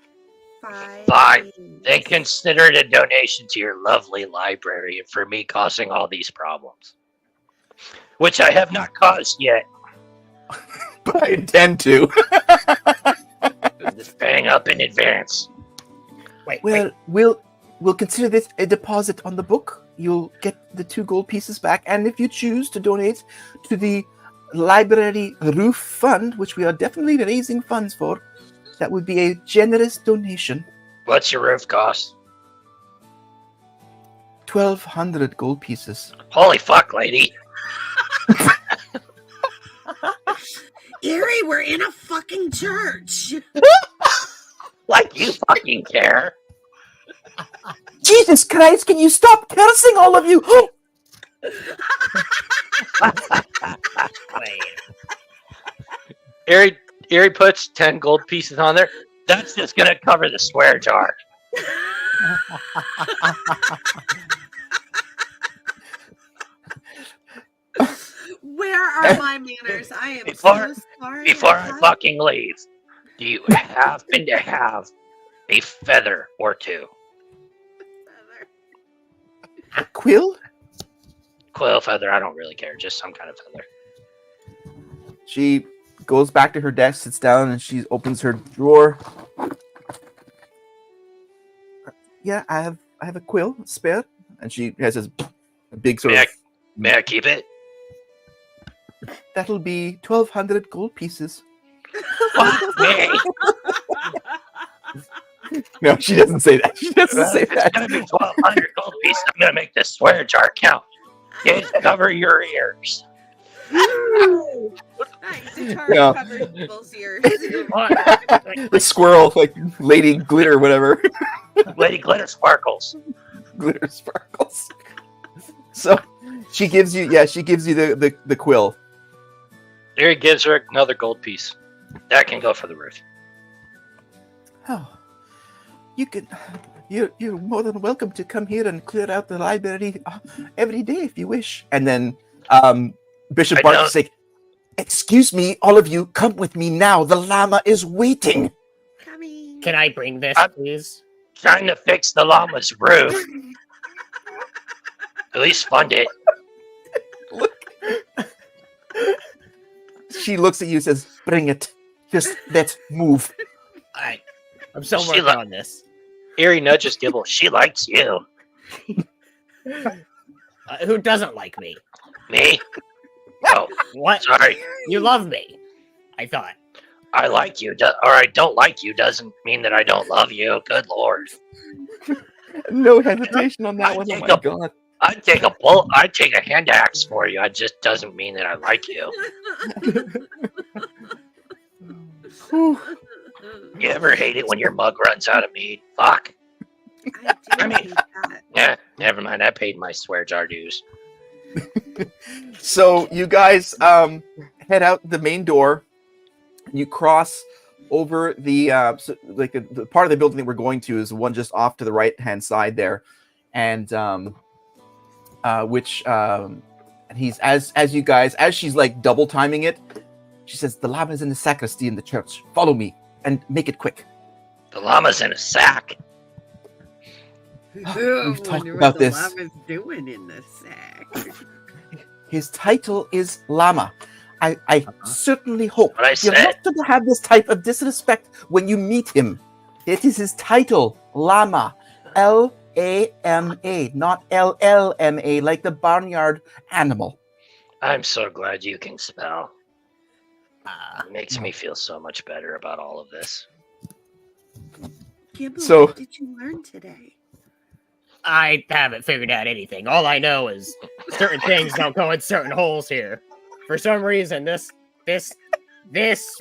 5 Fine. days. They consider it a donation to your lovely library and for me causing all these problems. Which I have not caused yet. But I intend to." Just paying up in advance. Well, we'll consider this a deposit on the book. You'll get the 2 gold pieces back, and if you choose to donate to the library roof fund, which we are definitely raising funds for, that would be a generous donation. What's your roof cost? 1,200 gold pieces. Holy fuck, lady. Erie, we're in a fucking church. Like you fucking care. Jesus Christ, can you stop cursing, all of you? Wait. Erie puts 10 gold pieces on there. That's just gonna cover the swear jar. Where are my manners? I am Before- so sorry. Before I fucking leave, do you happen to have a feather or two? A quill? Quill feather, I don't really care. Just some kind of feather. She goes back to her desk, sits down, and she opens her drawer. Yeah, I have a quill spare, and she has this big sort of. May I keep it? That'll be 1,200 gold pieces. Fuck me. No, she doesn't say that. She doesn't say It's that. gonna be 1,200 gold pieces. I'm gonna make this swear jar count. Just cover your ears. Nice, the tar Yeah. covers people's ears. The squirrel, like Lady Glitter, whatever. Lady Glitter Sparkles. Glitter sparkles. So she gives you, the quill. Erie gives her another gold piece. That can go for the roof. Oh, you're more than welcome to come here and clear out the library every day if you wish. And then Bishop I Barkley's like, excuse me, all of you, come with me now. The llama is waiting. Coming. Can I bring this, I'm- please? Trying to fix the llama's roof. At least fund it. She looks at you and says, bring it. Just let's move. Alright. I'm still She working li- on this. Erie nudges Gibble. She likes you. Who doesn't like me? Me? Oh, What? sorry. You love me. I thought. I like you, or I don't like you doesn't mean that I don't love you. Good lord. No hesitation on that I one. Oh think my a- god. I'd take a hand axe for you. It just doesn't mean that I like you. Whew. You ever hate it when your mug runs out of mead? Fuck. I do I mean- hate that. Yeah, never mind. I paid my swear jar dues. So you guys head out the main door. You cross over the the part of the building that we're going to is the one just off to the right hand side there, and and he's as you guys as she's like double timing it, she says the llama's in the sacristy in the church. Follow me and make it quick. The llama's in a sack. We've talked Wonder about what this. the Llama's doing in the sack. His title is Lama. I certainly hope What I you're said. not going to have this type of disrespect when you meet him. It is his title, Llama. Lama, not LLMA, like the barnyard animal. I'm so glad you can spell. Uh, It makes me feel so much better about all of this. Gibble, So- what did you learn today? I haven't figured out anything. All I know is certain things don't go in certain holes here. For some reason, this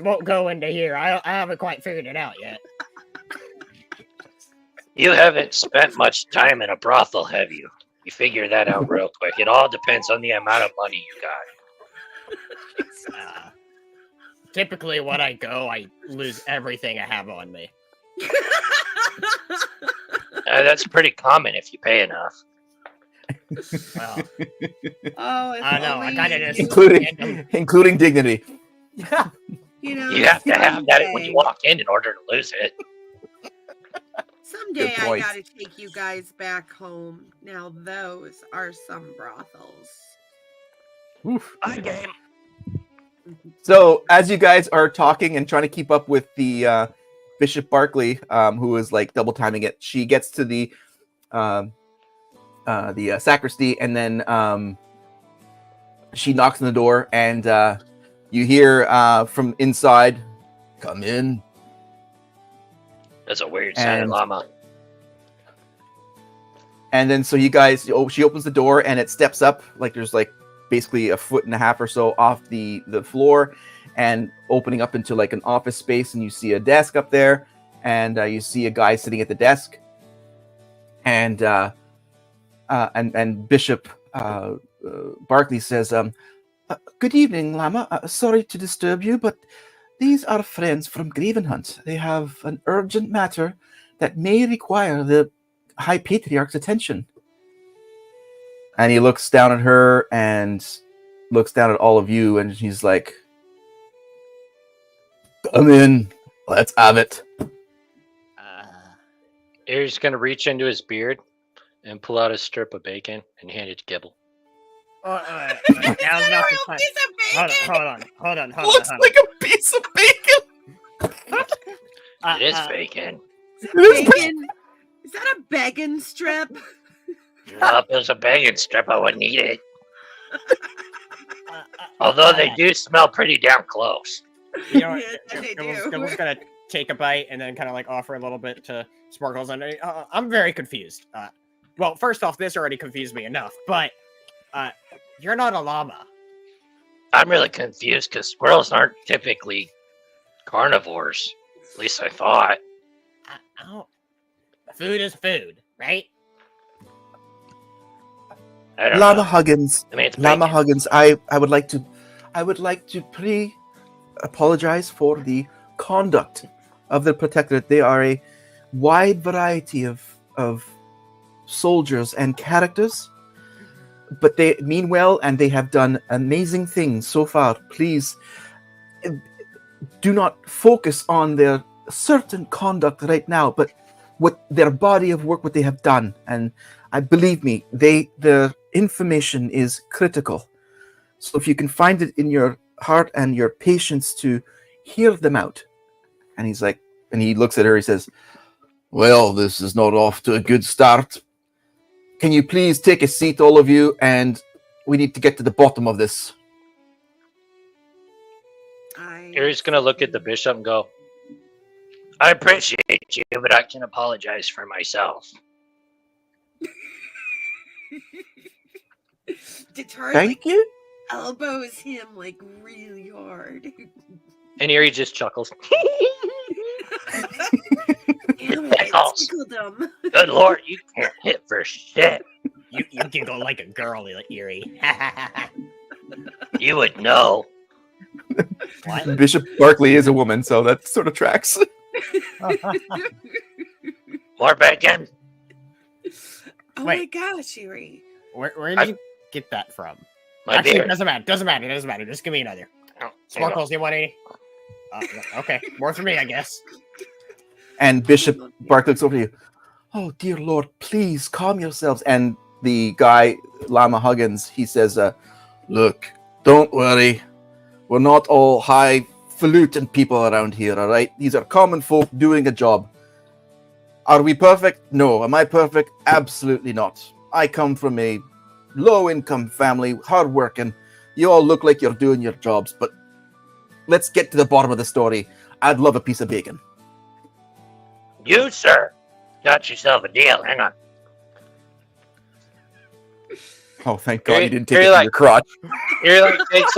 won't go into here. I haven't quite figured it out yet. You haven't spent much time in a brothel, have you? You figure that out real quick. It all depends on the amount of money you got. Typically, when I go, I lose everything I have on me. That's pretty common if you pay enough. Well, Oh, if I know. I only kind of just including dignity. you know. You have to have that when you someday- walk in order to lose it. Someday I point. gotta take you guys back home. Now those are some brothels. Oof. I game. So as you guys are talking and trying to keep up with the Bishop Barkley, who is like double timing it, she gets to the sacristy, and then she knocks on the door, and you hear from inside, "Come in." That's a weird sounding And- llama. And then so you guys, she opens the door and it steps up, like there's like basically 1.5 feet or so off the floor, and opening up into like an office space. And you see a desk up there, and you see a guy sitting at the desk, and Bishop Barkley says, "Good evening, Llama. Sorry to disturb you, but these are friends from Gravenhunt. They have an urgent matter that may require the High Patriarch's attention." And he looks down at her and looks down at all of you, and he's like, "Come in. Let's have it." Erie's gonna reach into his beard and pull out a strip of bacon and hand it to Gibble. Now's not the time. Piece of bacon! Hold on. Looks like a piece of bacon. It is bacon. Bacon. Is that a bacon strip? No, if it was a bacon strip, I wouldn't eat it. Although they do smell pretty damn close. You know, Yeah, they do. Gibble's gonna take a bite and then kind of like offer a little bit to Sparkles. And I'm very confused. Well, first off, this already confused me enough, but you're not a llama. I'm really confused because squirrels aren't typically carnivores. At least I thought. Oh, food is food, right? I don't Llama know. Huggins. I mean, it's Llama bacon. Huggins, I would like to apologize for the conduct of the protectorate. They are a wide variety of soldiers and characters, but they mean well and they have done amazing things so far. Please do not focus on their certain conduct right now, but what their body of work, what they have done. And I believe me, their information is critical. So if you can find it in your heart and your patience to hear them out. And he's like, and he looks at her, he says, "Well, this is not off to a good start. Can you please take a seat, all of you, and we need to get to the bottom of this." Erie's gonna look at the bishop and go, "I appreciate you, but I can apologize for myself." Detar Thank you. elbows him like really hard. And Erie just chuckles. Damn it, I tickled him. Good lord, you can't hit for shit. You giggle like a girl, Eerie. You would know. What? Bishop Barkley is a woman, so that sort of tracks. More bacon? Oh Wait. my gosh, Yuri. Where did you get that from? My Actually, beard. doesn't matter. Just give me another. Oh, Sparkles, you want any? Okay, more for me, I guess. And Bishop Barkley looks over to you. "Oh, dear Lord, please calm yourselves." And the guy, Llama Huggins, he says, "Look, don't worry. We're not all highfalutin people around here, all right? These are common folk doing a job. Are we perfect? No. Am I perfect? Absolutely not. I come from a low-income family, hard-working. You all look like you're doing your jobs, but let's get to the bottom of the story. I'd love a piece of bacon." You, sir, got yourself a deal. Hang on. Oh, thank God You're- you didn't take you're it to like- your crotch. Erie takes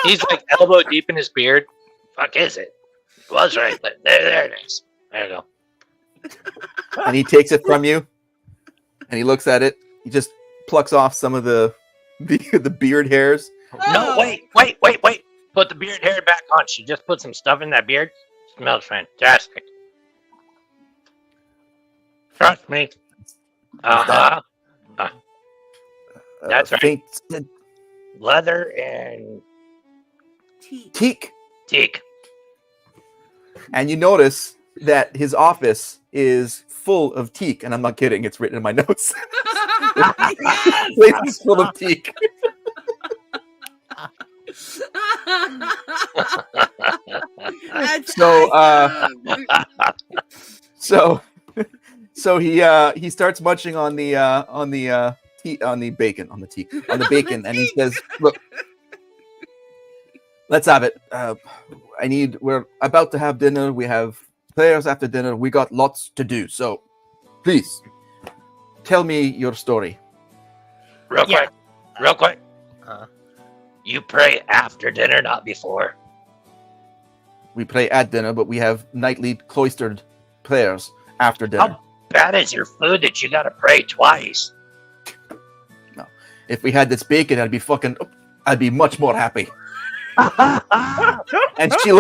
he's like elbow deep in his beard. Fuck is it? It was right, but there it is. There you go. And he takes it from you, and he looks at it. He just plucks off some of the beard hairs. No, Oh. wait. Put the beard hair back on. She just put some stuff in that beard. Smells fantastic. Trust me. Uh-huh. That's right. Faint Leather and teak. teak. And you notice that his office is full of teak, and I'm not kidding. It's written in my notes. Yes! Place is full of teak. That's So, awesome. So he starts munching on the bacon, and he says, "Look, let's have it. We're about to have dinner. We have prayers after dinner. We got lots to do. So, please, tell me your story. Real Yeah. quick. Real quick. Uh, You pray after dinner, not before. We pray at dinner, but we have nightly cloistered prayers after dinner. How bad is your food that you gotta pray twice? If we had this bacon, I'd be much more happy. And he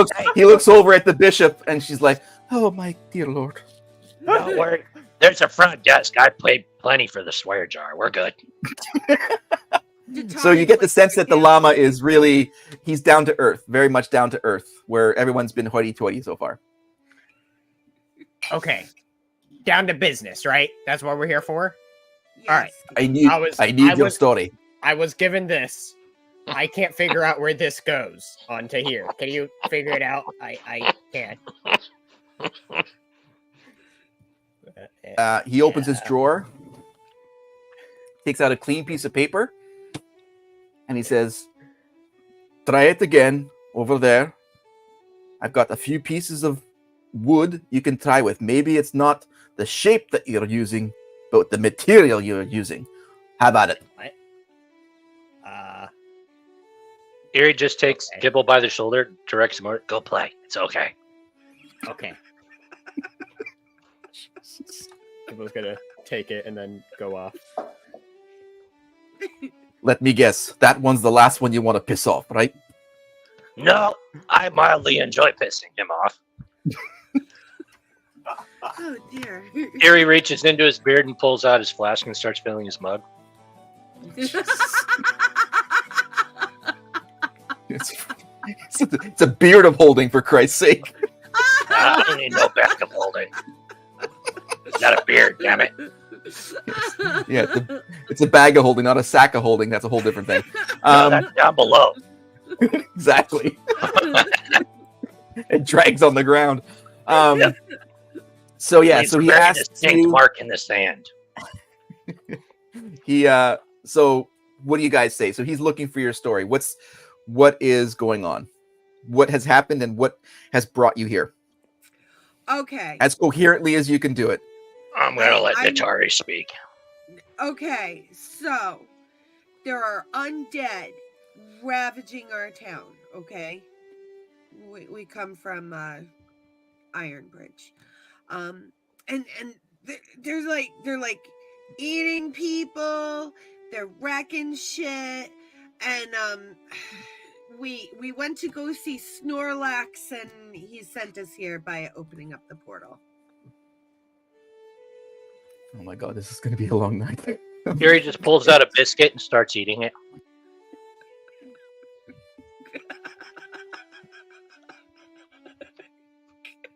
looks over at the bishop, and she's like, "Oh my dear lord." Don't worry. There's a front desk. I paid plenty for the swear jar. We're good. So you get the sense that the llama is really, he's down to earth, very much down to earth, where everyone's been hoity-toity so far. okay. Down to business, right? That's what we're here for. Yes. All right. I need your story. I was given this. I can't figure out where this goes onto here. Can you figure it out? I can't. He opens his drawer, takes out a clean piece of paper, and he says, "Try it again over there. I've got a few pieces of wood you can try with. Maybe it's not the shape that you're using, but the material you're using. How about it?" Erie just takes Gibble by the shoulder, directs him over. Go play. It's okay. Okay. People's gonna take it and then go off. Let me guess. That one's the last one you want to piss off, right? No, I mildly enjoy pissing him off. Oh dear. Erie reaches into his beard and pulls out his flask and starts filling his mug. It's a beard of holding, for Christ's sake. I don't need no back of holding. It's not a beard, damn it. Yeah, it's a bag of holding, not a sack of holding. That's a whole different thing. No, that's down below. Exactly. It drags on the ground. So yeah, He's so he very asks distinct you. mark in the sand. So what do you guys say? So he's looking for your story. What is going on? What has happened and what has brought you here? Okay. As coherently as you can do it. I'm gonna let I'm- Natari speak. Okay, so there are undead ravaging our town. Okay, we come from Ironbridge, and they're like eating people. They're wrecking shit, and we went to go see Snorlax, and he sent us here by opening up the portal. Oh my god, this is going to be a long night. Erie just pulls out a biscuit and starts eating it.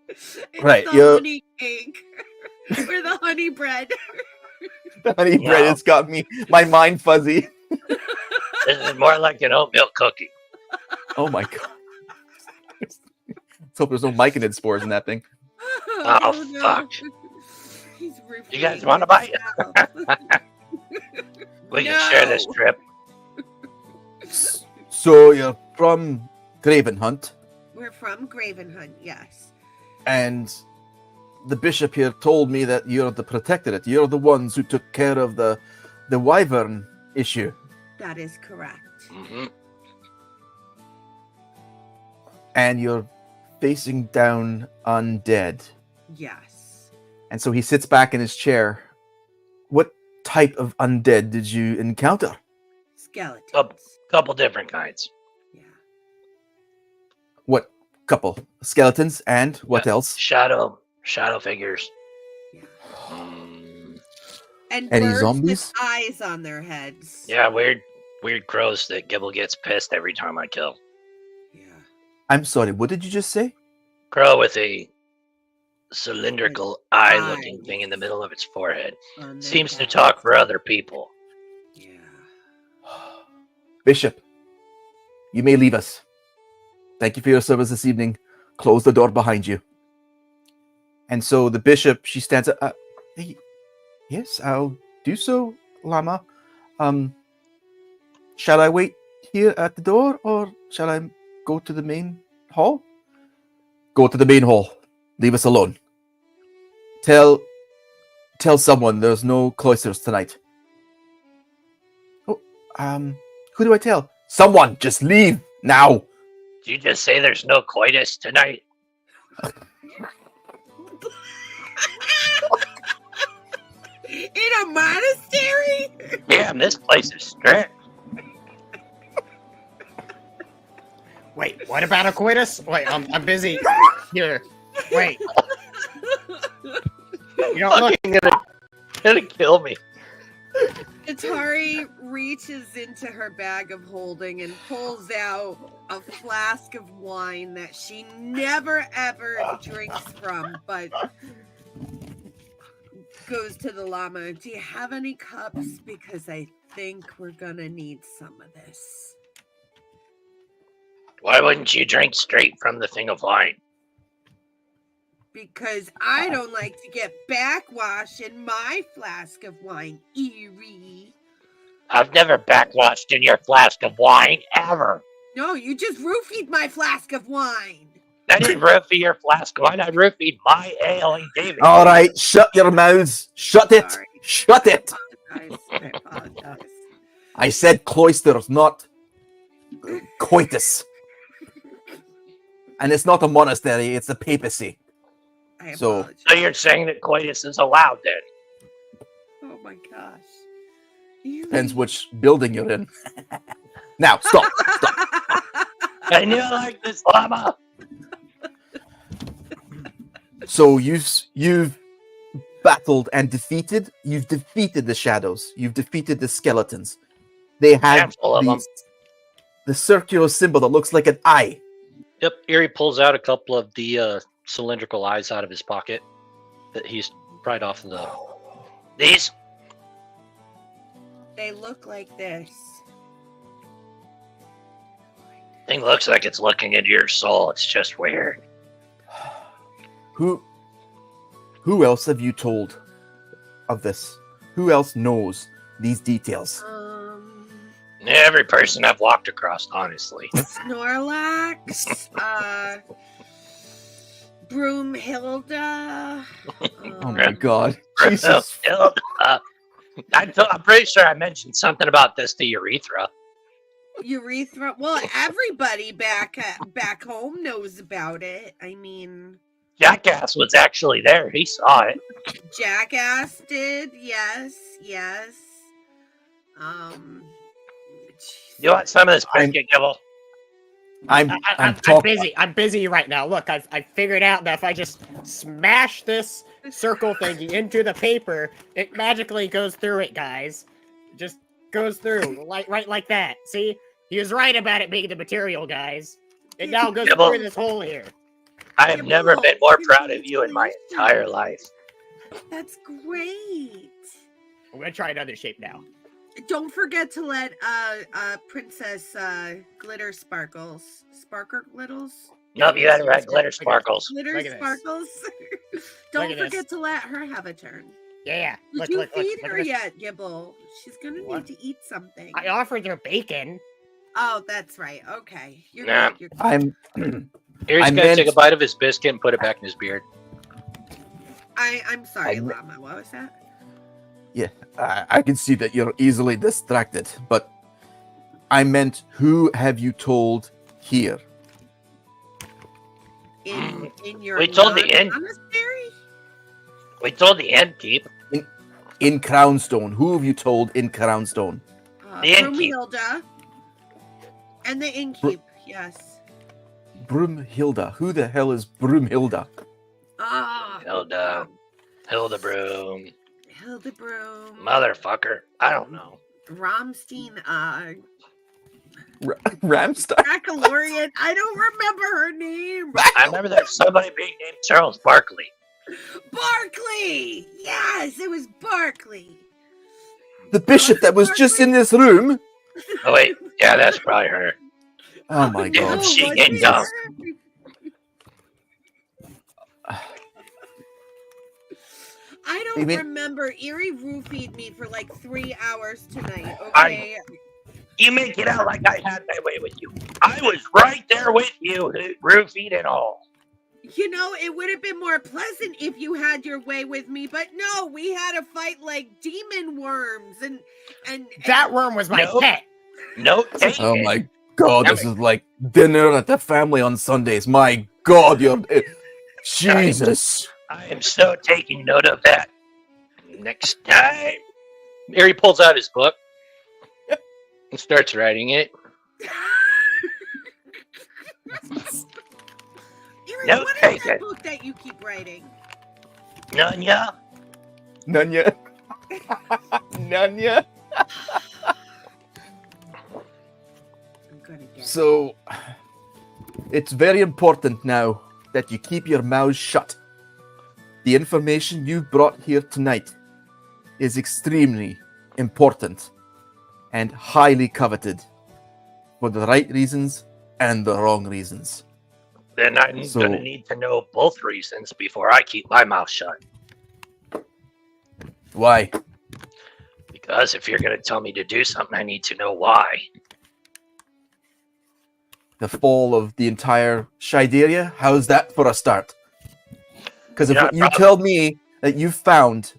It's Right, the you- honey cake or the honey bread. The honey bread No. has got my mind fuzzy. This is more like an oatmeal cookie. Oh my god. Let's hope there's no myconid spores in that thing. Oh, fuck. He's You guys repeating want to bite? himself. We can share this No. trip. So you're from Gravenhunt, We're from Gravenhunt, yes. and the bishop here told me that you're the protectorate. You're the ones who took care of the wyvern issue. That is correct. Mhm. And you're facing down undead. Yes. And so he sits back in his chair. What type of undead did you encounter? Skeletons. Couple different kinds. Yeah. What couple? Skeletons and what else? Shadow figures. Yeah. Mm, And Any birds zombies? with eyes on their heads. yeah, weird crows that Gibble gets pissed every time I kill. Yeah. I'm sorry, what did you just say? Crow with a cylindrical eye-looking Eyes. thing in the middle of its forehead. On their Seems to backs. talk for other people. Yeah. Bishop, you may leave us. Thank you for your service this evening. Close the door behind you. And so the bishop, she stands up. Yes, I'll do so, Lama. Shall I wait here at the door, or shall I go to the main hall? Go to the main hall. Leave us alone. Tell tell someone there's no cloisters tonight. Oh, who do I tell? Someone, just leave now. Did you just say there's no coitus tonight? In a monastery? Damn, this place is strict. Wait, what about a coitus? Wait, I'm busy here. Wait. You don't look. Fucking gonna kill me. Atari reaches into her bag of holding and pulls out a flask of wine that she never ever drinks from, but goes to the llama. Do you have any cups? Because I think we're gonna need some of this. Why wouldn't you drink straight from the thing of wine? Because I don't like to get backwash in my flask of wine, Eerie. I've never backwashed in your flask of wine, ever. No, you just roofied my flask of wine. I didn't roofie your flask of wine, I roofied my ale and gave it. All right, shut your mouths. Shut it. Sorry. Shut it. I apologize. I said cloisters, not coitus. And it's not a monastery, it's a papacy. I So- apologize. So you're saying that coitus is allowed then? Oh my gosh. Eerie. Depends which building you're in. Now, stop. I knew I liked this llama. So you've battled and defeated. You've defeated the shadows. You've defeated the skeletons. They have Handful of them. the circular symbol that looks like an eye. Yep, Erie pulls out a couple of the cylindrical eyes out of his pocket that he's pried off the. These? They look like this. Thing looks like it's looking into your soul. It's just weird. Who else have you told of this? Who else knows these details? Every person I've walked across, honestly. Snorlax, Broomhilda. Oh my god. Jesus. I'm pretty sure I mentioned something about this to Urethra. Urethra. Well, everybody back home knows about it. I mean, Jackass was actually there. He saw it. Jackass did. Yes. You want some of this biscuit, Gibble? I'm talking. I'm busy right now. Look, I've figured out that if I just smash this circle thingy into the paper, it magically goes through it, guys. It just goes through, right like that. See? He was right about it being the material, guys. It now goes Gibble. through this hole here. I have never been more proud of you in my entire life. That's great. I'm gonna try another shape now. Don't forget to let Princess Glitter Sparkle Littles. Nope, you had it right. Glitter sparkles. Glitter Look at this. Sparkles. Don't Look at forget to let her have a turn. Yeah. Did Look, you look, feed look her at this. yet, Gibble? She's gonna What? need to eat something. I offered her bacon. Oh, that's right. Okay, you're Nah. good. You're good. I'm Erie's I gonna meant- take a bite of his biscuit and put it back in his beard. I'm sorry, I me- Llama. What was that? I can see that you're easily distracted, but I meant who have you told here? In your We told the inn. monastery? We told the end keep. In Crownstone. Who have you told in Crownstone? The innkeep. Broomhilda. And the innkeep, yes. Broomhilda. Who the hell is Broomhilda? Ah. Hilda. Hildebroom. Hildebroom. Motherfucker. I don't know. Romstein, Ramstar? Baccalaureate. I don't remember her name. I remember there's somebody being named Charles Barkley. Barkley. Yes, it was Barkley. The bishop that was just in this room? Oh, wait. Yeah, that's probably her. Oh my Yeah, god. she was ain't it dumb. her? I don't You mean- remember. Eerie roofied me for like 3 hours tonight. I- Okay. You make it out like I had my way with you. I was right there with you, roofied and all. You know, it would have been more pleasant if you had your way with me, but no, we had to fight like demon worms and That worm was my Nope. pet. No, take Oh it. my God, this is like dinner at the family on Sundays. My God, Jesus. I am so taking note of that. Next time. Harry pulls out his book and starts writing it. Erie, No, what is take that it. book that you keep writing? Nunya. Nunya. Nunya. I'm gonna get So, it's very important now that you keep your mouths shut. The information you brought here tonight is extremely important and highly coveted for the right reasons and the wrong reasons. Then I'm So- gonna need to know both reasons before I keep my mouth shut. Why? Because if you're gonna tell me to do something, I need to know why. The fall of the entire Shideria? How's that for a start? Because if Yeah, what you probably. tell me that you found,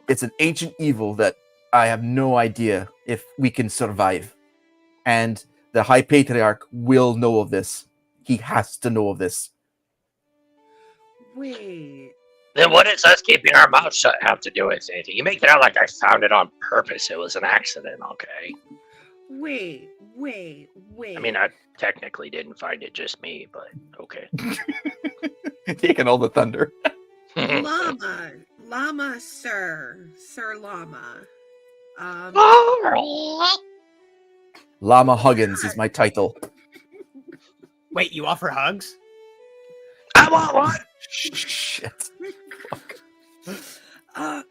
it's an ancient evil that I have no idea if we can survive. And the High Patriarch will know of this. He has to know of this. Wait. Then what does us keeping our mouth shut have to do with anything? You make it out like I found it on purpose. It was an accident, okay? Wait. I mean, I technically didn't find it, just me, but okay. Taking all the thunder. Llama, Sir Llama. Llama Huggins is my title. Wait, you offer hugs? I want one. Shit. Uh,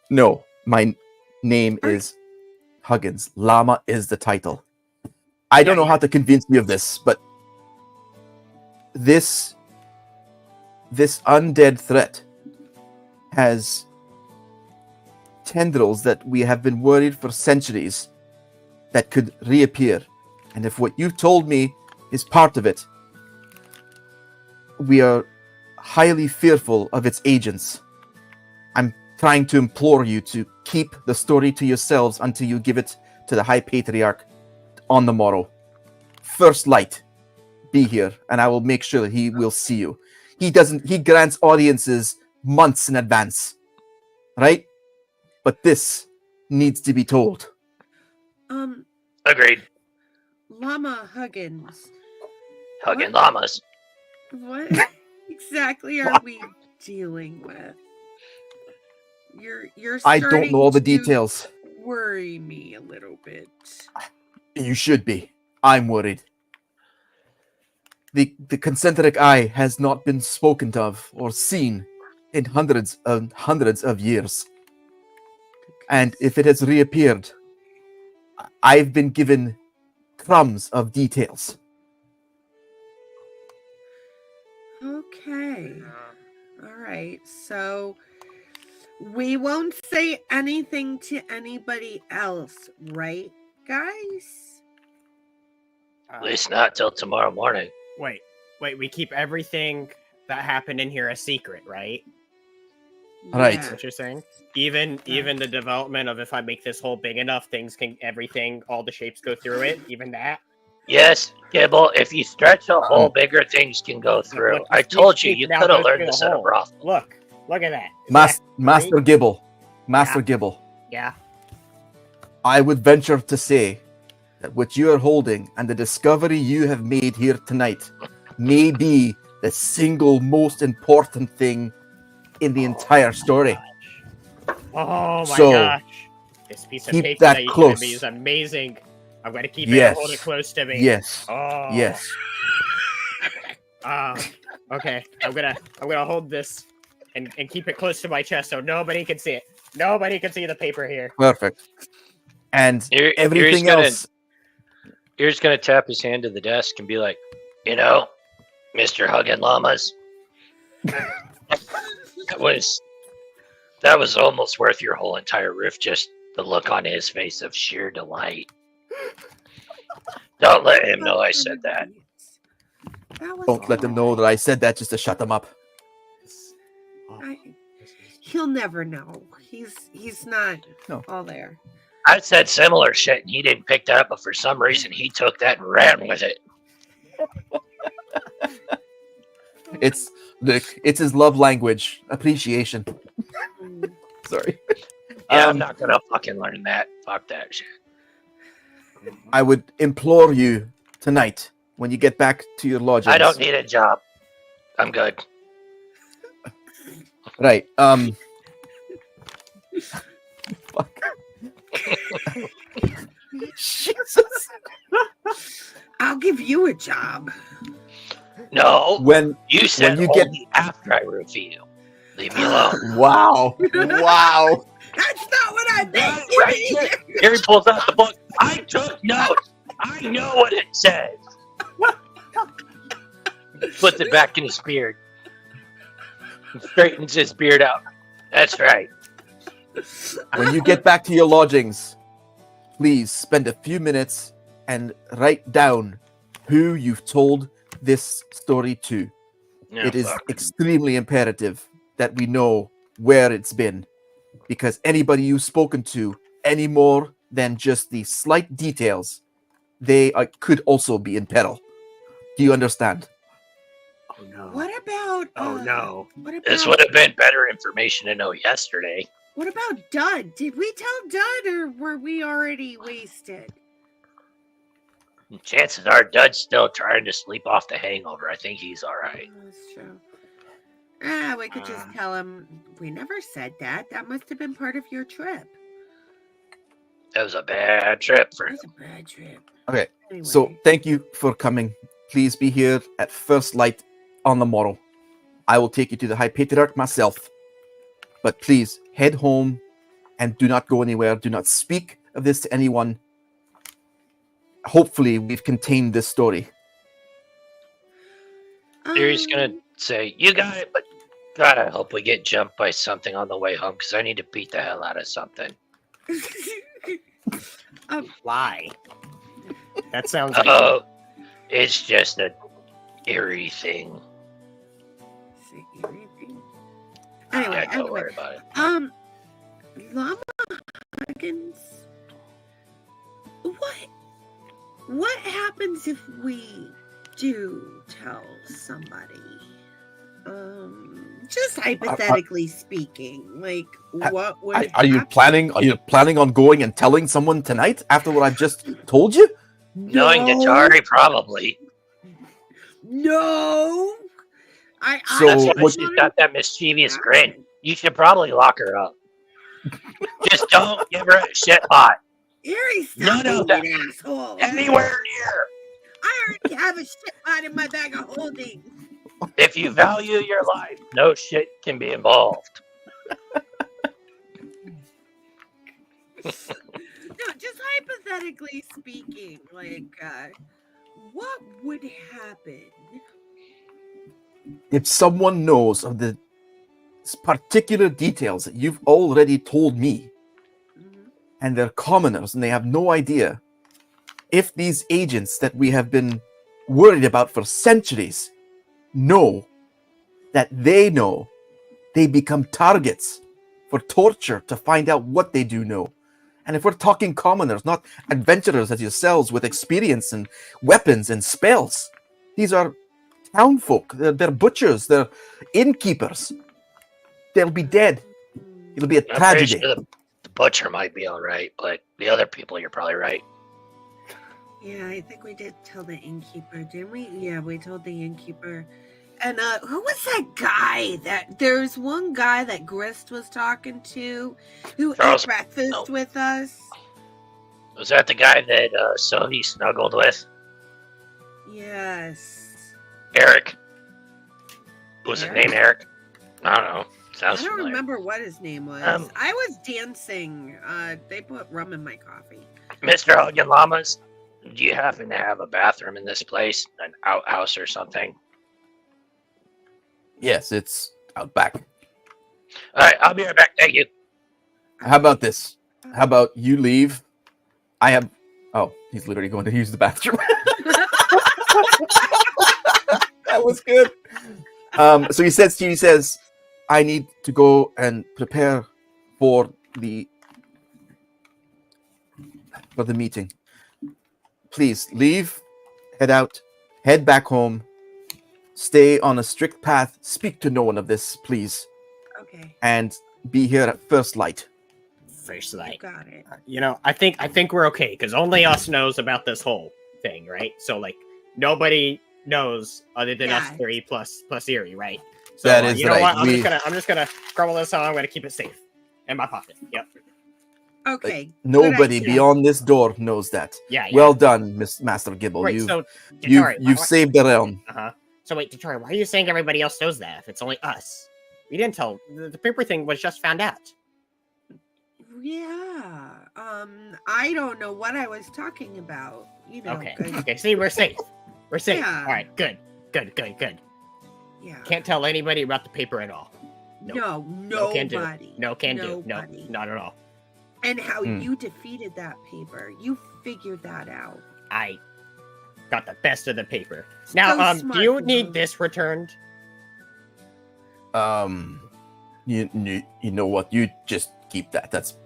No, my name is Huggins. Llama is the title. I don't know how to convince you of this, but this undead threat has tendrils that we have been worried for centuries that could reappear. And if what you've told me is part of it, we are highly fearful of its agents. I'm trying to implore you to keep the story to yourselves until you give it to the High Patriarch on the morrow. First light, be here, and I will make sure that he will see you. He grants audiences months in advance, right? But this needs to be told. Agreed. Llama Huggins. Hugging llamas. What exactly are we dealing with? You're I don't starting know all the to details. Worry me a little bit. You should be. I'm worried. The concentric eye has not been spoken of or seen in hundreds of years. And if it has reappeared, I've been given crumbs of details. Okay. All right. So we won't say anything to anybody else, right, guys? At least not till tomorrow morning. Wait, we keep everything that happened in here a secret, right? Right. That's what you're saying? Even the development of if I make this hole big enough, all the shapes go through it, even that? Yes, Gibble, if you stretch a hole, bigger things can go through. Look, I this told you, sheep you now could have goes learned through the this at a hole. brothel. Look at that. Is Master that Gibble. Master Yeah. Gibble. Yeah. I would venture to say that what you are holding and the discovery you have made here tonight may be the single most important thing in the entire story. Oh my So, gosh. This piece of keep paper that that you close. gave me is amazing. I'm gonna keep it Yes. and hold it close to me. Yes. Oh. Yes. Okay. I'm gonna hold this and keep it close to my chest so nobody can see it. Nobody can see the paper here. Perfect. And You're everything just gonna- else. You're just going to tap his hand to the desk and be like, you know, Mr. Hugging Llamas, that was almost worth your whole entire roof, just the look on his face of sheer delight. Don't let him know I said that. That was Don't let them know that I said that just to shut them up. He'll never know. He's not all there. I said similar shit and he didn't pick that up, but for some reason he took that and ran with it. It's his love language, appreciation. Sorry. Yeah, I'm not gonna fucking learn that. Fuck that shit. I would implore you tonight when you get back to your lodgings. I don't need a job. I'm good. Right. Fuck. Jesus. I'll give you a job. No. When You said you only get- after I reveal. Leave me alone. wow. Wow. That's not what I meant. Right. Here he pulls out the book. I took notes. I know what it says. Puts it back in his beard. Straightens his beard out. That's right. When you get back to your lodgings, please spend a few minutes and write down who you've told this story to. Yeah, It is fuck. extremely imperative that we know where it's been, because anybody you've spoken to any more than just the slight details, they could also be in peril. Do you understand? Oh no. What about? Oh no. What about? This would have been better information to know yesterday. What about Dud? Did we tell Dud, or were we already wasted? Chances are Dud's still trying to sleep off the hangover. I think he's all right. That's true. We could just tell him we never said that. That must have been part of your trip. That was a bad trip for It him. was a bad trip. Okay, Anyway. so thank you for coming. Please be here at first light on the morrow. I will take you to the High Patriarch myself. But please head home and do not go anywhere. Do not speak of this to anyone. Hopefully, we've contained this story. He's gonna say, "You got it," but God, I hope we get jumped by something on the way home because I need to beat the hell out of something. Lie. That sounds like Oh, it's just a eerie thing. Anyway, Yeah, don't worry about it. Llama Huggins, what happens if we do tell somebody? Just hypothetically speaking, like what would Are you happen? planning on going and telling someone tonight after what I've just told you? Knowing No. Natari, probably. No. So That's why what- she's got that mischievous grin. You should probably lock her up. Just don't give her a shit pot. Erie, None stop of being that. an asshole. Anywhere near. I already have a shit pot in my bag of holding. If you value your life, no shit can be involved. No, just hypothetically speaking, like, what would happen? If someone knows of the particular details that you've already told me, and they're commoners and they have no idea, if these agents that we have been worried about for centuries know, they become targets for torture to find out what they do know. And if we're talking commoners, not adventurers as yourselves with experience and weapons and spells, these are townfolk. They're butchers. They're innkeepers. They'll be dead. It'll be a I'm pretty tragedy. sure the butcher might be all right, but the other people, you're probably right. Yeah, I think we did tell the innkeeper, didn't we? Yeah, we told the innkeeper. And who was that guy? There's one guy that Grist was talking to who Charles- ate breakfast no. with us. Was that the guy that Sophie snuggled with? Yes. Eric. Was his Eric? name Eric? I don't know. Sounds I don't familiar. remember what his name was. I was dancing. They put rum in my coffee. Mr. Huggin Llamas, do you happen to have a bathroom in this place? An outhouse or something? Yes, it's out back. All right, I'll be right back. Thank you. How about this? How about you leave? I have. Oh, he's literally going to use the bathroom. That was good. So he says, I need to go and prepare for the meeting. Please leave, head out, head back home, stay on a strict path, speak to no one of this, please, Okay. and be here at first light. First You light. got it. You know, I think we're okay because only us knows about this whole thing, right? So like nobody knows other than us Yeah. three plus Erie, right? So That is you know right. what? I'm just gonna crumble this on. I'm gonna keep it safe in my pocket. Yep. Okay. good Nobody idea. beyond this door knows that. Yeah. Well done, Miss Master Gibble. Wait, You've so Tatari, you've saved the realm. Uh-huh. So wait, Tatari, why are you saying everybody else knows that if it's only us? We didn't tell. The paper thing was just found out. Yeah. I don't know what I was talking about. You know. Okay. 'cause- Okay. See, we're safe. We're safe. Yeah. All right. Good. Yeah. Can't tell anybody about the paper at all. No. No can do. Nobody. No can do. No, Nobody. not at all. And how Hmm. you defeated that paper. You figured that out. I got the best of the paper. Now, So do you smart, need Mom. this returned? You know what? You just keep that. That's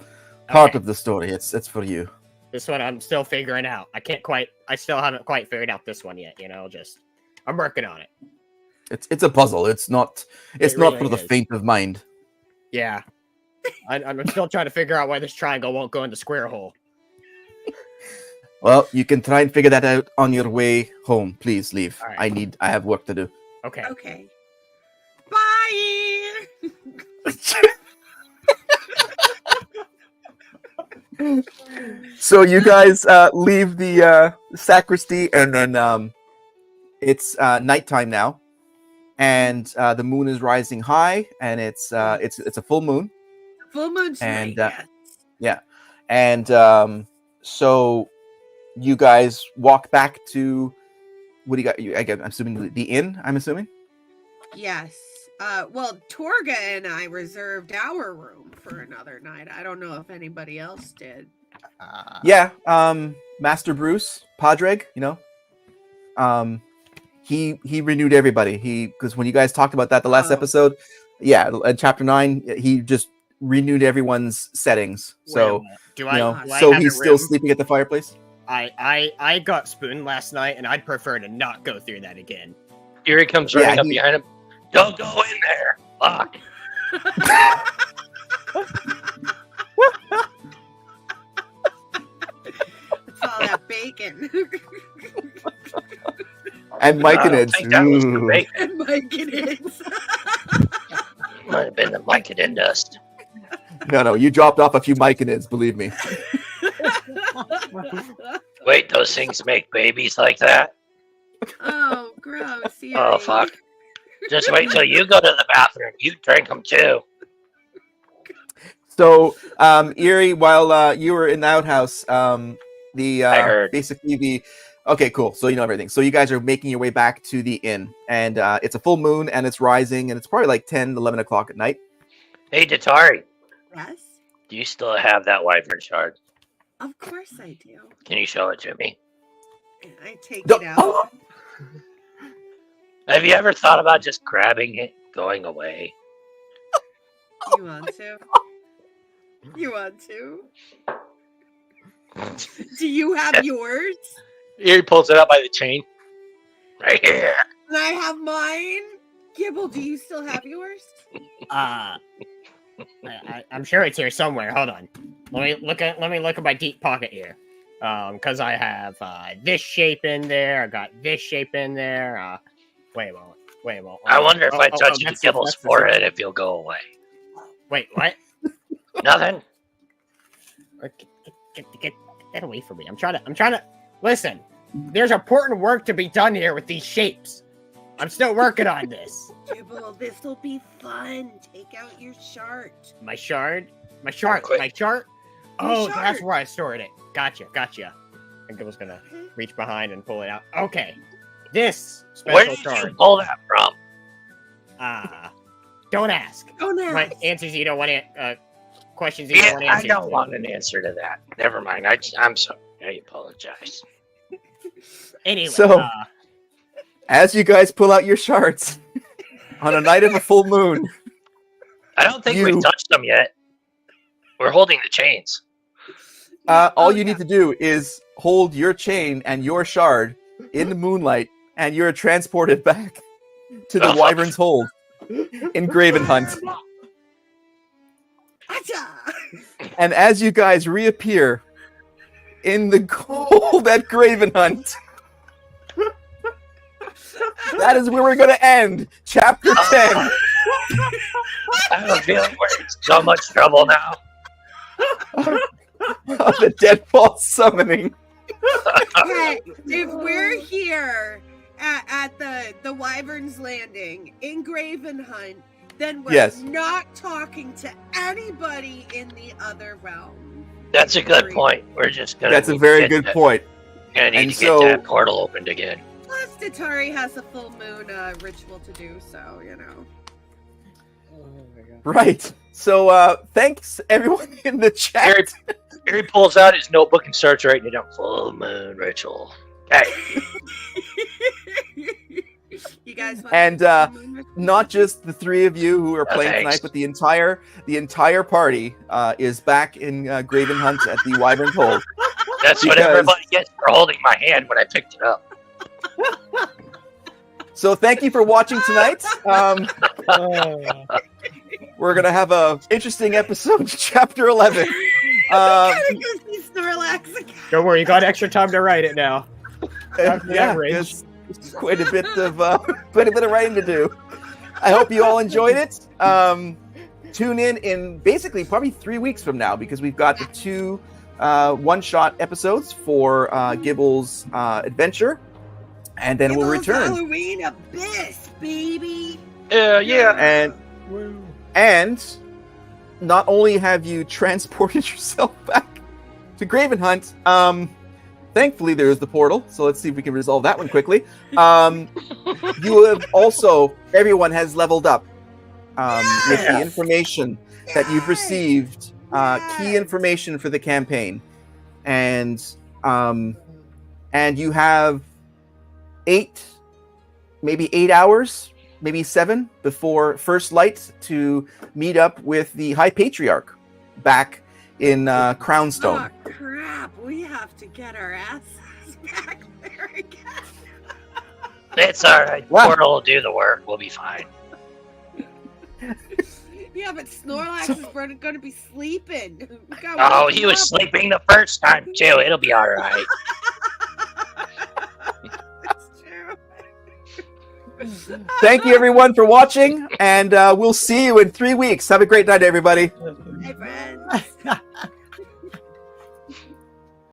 part Okay. of the story. It's for you. This one I'm still figuring out. I still haven't quite figured out this one yet, you know, I'm working on it. It's a puzzle. It's not It not really for the is. faint of mind. Yeah. I'm still trying to figure out why this triangle won't go in the square hole. Well, you can try and figure that out on your way home. Please leave. All right. I have work to do. Okay. Okay. Bye. So you guys leave the sacristy, and then it's nighttime now, and the moon is rising high, and it's a full moon, Full moon And, tonight. yeah, and so you guys walk back to what do you got? I'm assuming the inn. I'm assuming. Yes. Well, Torga and I reserved our room for another night. I don't know if anybody else did. Yeah, Master Bruce Padraig, he renewed everybody. Because when you guys talked about that the last Oh. episode, yeah, in chapter 9, he just renewed everyone's settings. So do you I, know, do I so have he's a still room? sleeping at the fireplace. I got spooned last night, and I'd prefer to not go through that again. Erie comes Yeah, running up he- behind him. Don't go in there. Fuck. It's all that bacon. And Mike I and don't Ed's. think that was Ooh. great. And Mike it is. Might have been the Vicodin dust. No, you dropped off a few Mike and Ed's, believe me. Wait, those things make babies like that? Oh, gross. Oh, Yuri. fuck. Just wait till you go to the bathroom. You drink them too. So, Erie, while you were in the outhouse, I heard. basically the okay, cool. So you know everything. So you guys are making your way back to the inn, and it's a full moon, and it's rising, and it's probably like 10, 11 o'clock at night. Hey, Datari, Yes, do you still have that wyvern shard? of course I do. Can you show it to me? And I take No- it out. Have you ever thought about just grabbing it, going away? You want to? You want to? Do you have yours? Erie pulls it out by the chain. Right here. And I have mine. Gibble, do you still have yours? I'm sure it's here somewhere. Hold on. Let me look at my deep pocket here. Because I have this shape in there. I got this shape in there. Wait a moment. I wonder if I touch that's Gibble's the- forehead if you'll go away. Wait, what? Nothing? Get that away from me. I'm trying to listen. There's important work to be done here with these shapes. I'm still working on this. Gibble, this'll be fun. Take out your chart. My chart. quick. My chart. Your Oh, that's chart. where I stored it. Gotcha. I think I was gonna reach behind and pull it out. Okay. This Where special did chart. you pull that from? Don't ask. Don't ask. What answers you don't want to questions you don't Yeah, want I answers. don't want an answer to that. Never mind. I'm sorry. I apologize. Anyway, So- As you guys pull out your shards on a night of a full moon, I don't think You- we've touched them yet. We're holding the chains. all you need to do is hold your chain and your shard in the moonlight, and you're transported back to the Wyvern's Hold in Graven Hunt. Acha! And as you guys reappear in the gold at Graven Hunt, that is where we're going to end Chapter 10 I have a feeling we're in so much trouble now. of the Deadfall Summoning. Hey, if we're here at the Wyvern's Landing in Graven Hunt, then we're Yes. not talking to anybody in the other realm. That's a good point. We're just gonna. That's a need to very get good that- point. Gonna need And to so- get that portal opened again. Plus, Datari has a full moon ritual to do, so you know. Oh my god. Right. So thanks everyone in the Harry, chat. Harry pulls out his notebook and starts writing it down. Full moon ritual. Okay. You guys want And, to do the moon ritual? Not just the three of you who are playing thanks. tonight, but the entire party is back in Graven Hunt at the Wyvern's Hold. That's what Because- everybody gets for holding my hand when I picked it up. So thank you for watching tonight. Oh. We're gonna have a interesting episode, Chapter 11. Gotta go see Snorlax again. Don't worry, you got extra time to write it now. After the Yeah, average. it's quite a bit of writing to do. I hope you all enjoyed it. Tune in basically probably 3 weeks from now, because we've got the 2 one-shot episodes for Gibble's adventure, and then we'll Gibble's return. Halloween Abyss, baby. Yeah. And not only have you transported yourself back to Graven Hunt, thankfully there's the portal, so let's see if we can resolve that one quickly. You have also, everyone has leveled up with the information that you've received, key information for the campaign, and you have 8 hours, maybe 7 before first light to meet up with the High Patriarch back in Crownstone. Oh crap! We have to get our asses back there again. It's alright. Wow. Portal will do the work. We'll be fine. Yeah, but Snorlax is going to be sleeping. We gotta Oh, wake he him was up. sleeping the first time too. It'll be alright. That's true. Thank you, everyone, for watching, and we'll see you in 3 weeks. Have a great night, everybody. Hey, friends.